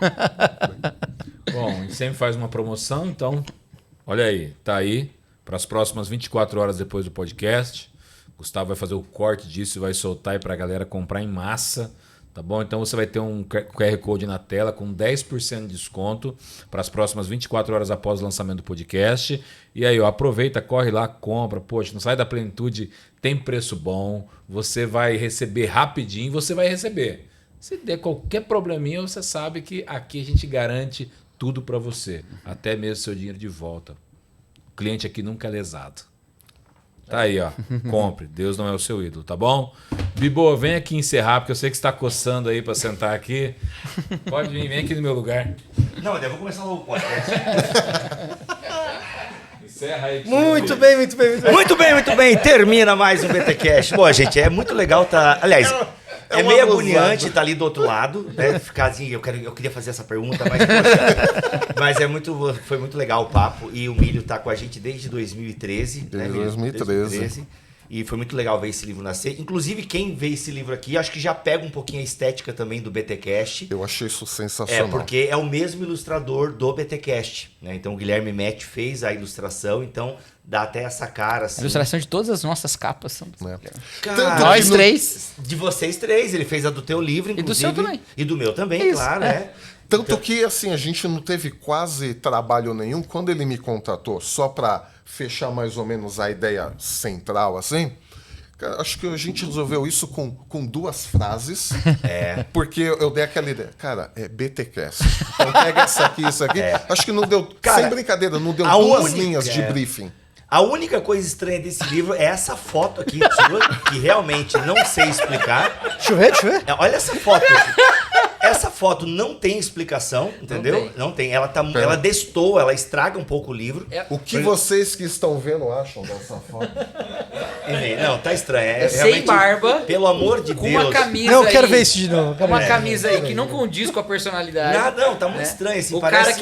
Bom, a gente sempre faz uma promoção, então, olha aí, tá aí, para as próximas 24 horas depois do podcast. Gustavo vai fazer o corte disso e vai soltar aí para a galera comprar em massa, tá bom? Então você vai ter um QR Code na tela com 10% de desconto para as próximas 24 horas após o lançamento do podcast. E aí, ó, aproveita, corre lá, compra. Poxa, não sai da Plenitude, tem preço bom, você vai receber rapidinho, você vai receber. Se der qualquer probleminha, você sabe que aqui a gente garante tudo para você, até mesmo seu dinheiro de volta. O cliente aqui nunca é lesado. Tá aí, ó. Compre. Deus não é o seu ídolo, tá bom? Bibo, vem aqui encerrar, porque eu sei que você está coçando aí para sentar aqui. Pode vir, vem aqui no meu lugar.
Não, eu vou começar logo o podcast.
Encerra aí.
Muito bem, muito bem, muito bem.
Muito bem, muito bem. Termina mais um BTcast. Bom, gente, é muito legal tá. Aliás, é
uma
meio
abusada.
agoniante estar ali do outro lado, né? Ficar assim, eu queria fazer essa pergunta, mas poxa, mas foi muito legal o papo e o Milho tá com a gente desde 2013, né,
Desde
Milho?
2013.
E foi muito legal ver esse livro nascer. Inclusive, quem vê esse livro aqui, acho que já pega um pouquinho a estética também do BTcast.
Eu achei isso sensacional.
Porque é o mesmo ilustrador do BTcast, né? Então o Guilherme Mete fez a ilustração, então dá até essa cara assim.
A ilustração de todas as nossas capas são do
Né?
Guilherme.
Cara,
Nós
que no-
três.
de vocês três, ele fez a do teu livro,
E do
inclusive.
seu também.
E do meu também,
Isso,
claro,
é.
Tanto que, assim, a gente não teve quase trabalho nenhum. Quando ele me contatou, só para fechar mais ou menos a ideia central, assim, cara, acho que a gente resolveu isso com 2 frases. Porque eu dei aquela ideia. Cara, é BTcast. Então pega essa aqui, isso aqui. Acho que não deu,
Cara,
sem brincadeira, não deu
a
2
única-
linhas de briefing.
A única coisa estranha desse livro é essa foto aqui sua, que realmente não sei explicar.
Deixa eu ver, deixa eu ver.
Olha essa foto. Essa foto não tem explicação, entendeu? Não tem. Ela destoa, ela estraga um pouco o livro.
O que vocês que estão vendo acham dessa foto?
Não, tá estranho. É
Sem
realmente,
barba,
pelo amor de
Com
Deus.
uma camisa
Não, eu quero
aí,
ver isso de novo. quero
Uma
ver.
camisa aí que não condiz com a personalidade.
Não, tá muito
né?
estranho. Assim,
O
parece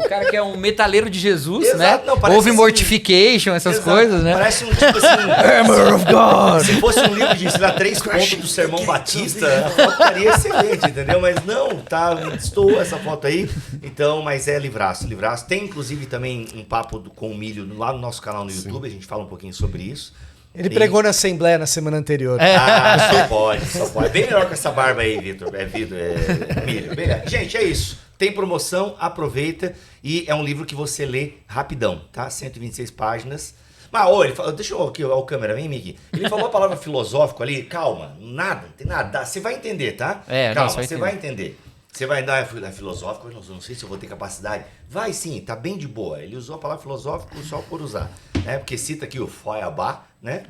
cara que é um metaleiro de Jesus,
Exato,
né?
não, parece
Houve
assim-
mortification, essas
Exato.
coisas, né?
Parece um tipo assim.
Hammer of God.
Se fosse um livro de ensinar 3 pontos do Sermão Batista, a foto estaria excelente, entendeu? Mas não, tá, estou essa foto aí. Então, mas é livraço. Tem inclusive também um papo com o Milho lá no nosso canal no YouTube, a gente fala um pouquinho sobre isso.
Ele pregou na Assembleia na semana anterior.
Ah, só pode. Bem melhor com essa barba aí, Vitor. Milho. Bem melhor. Gente, é isso. Tem promoção, aproveita. E é um livro que você lê rapidão, tá? 126 páginas. Mas, ele falou, deixa eu aqui, ó, a câmera, vem Mickey. Ele falou a palavra filosófico ali, calma, não tem nada. Você vai entender, tá? Calma, você vai entender. Você vai dar filosófico, eu não sei se eu vou ter capacidade. Vai sim, tá bem de boa. Ele usou a palavra filosófico só por usar. Né? Porque cita aqui o Feuerbach, né?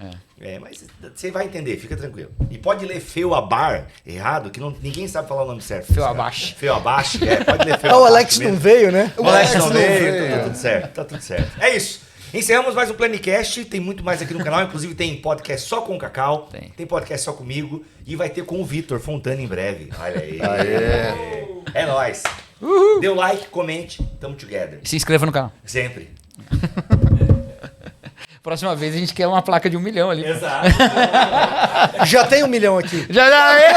Mas você vai entender, fica tranquilo. E pode ler Feuerbach errado, que ninguém sabe falar o nome certo.
Feuerbach.
Pode ler Feuerbach.
Ah, o Alex não veio, né?
O Alex não veio, tá tudo certo, tá tudo certo. É isso. Encerramos mais um Planicast, tem muito mais aqui no canal, inclusive tem podcast só com o Cacau, tem podcast só comigo e vai ter com o Vitor Fontana em breve. Olha aí. É nóis. Dê o like, comente, tamo together.
Se inscreva no canal.
Sempre.
Próxima vez a gente quer uma placa de 1 milhão ali.
Exato.
Já tem 1 milhão aqui.
Já é!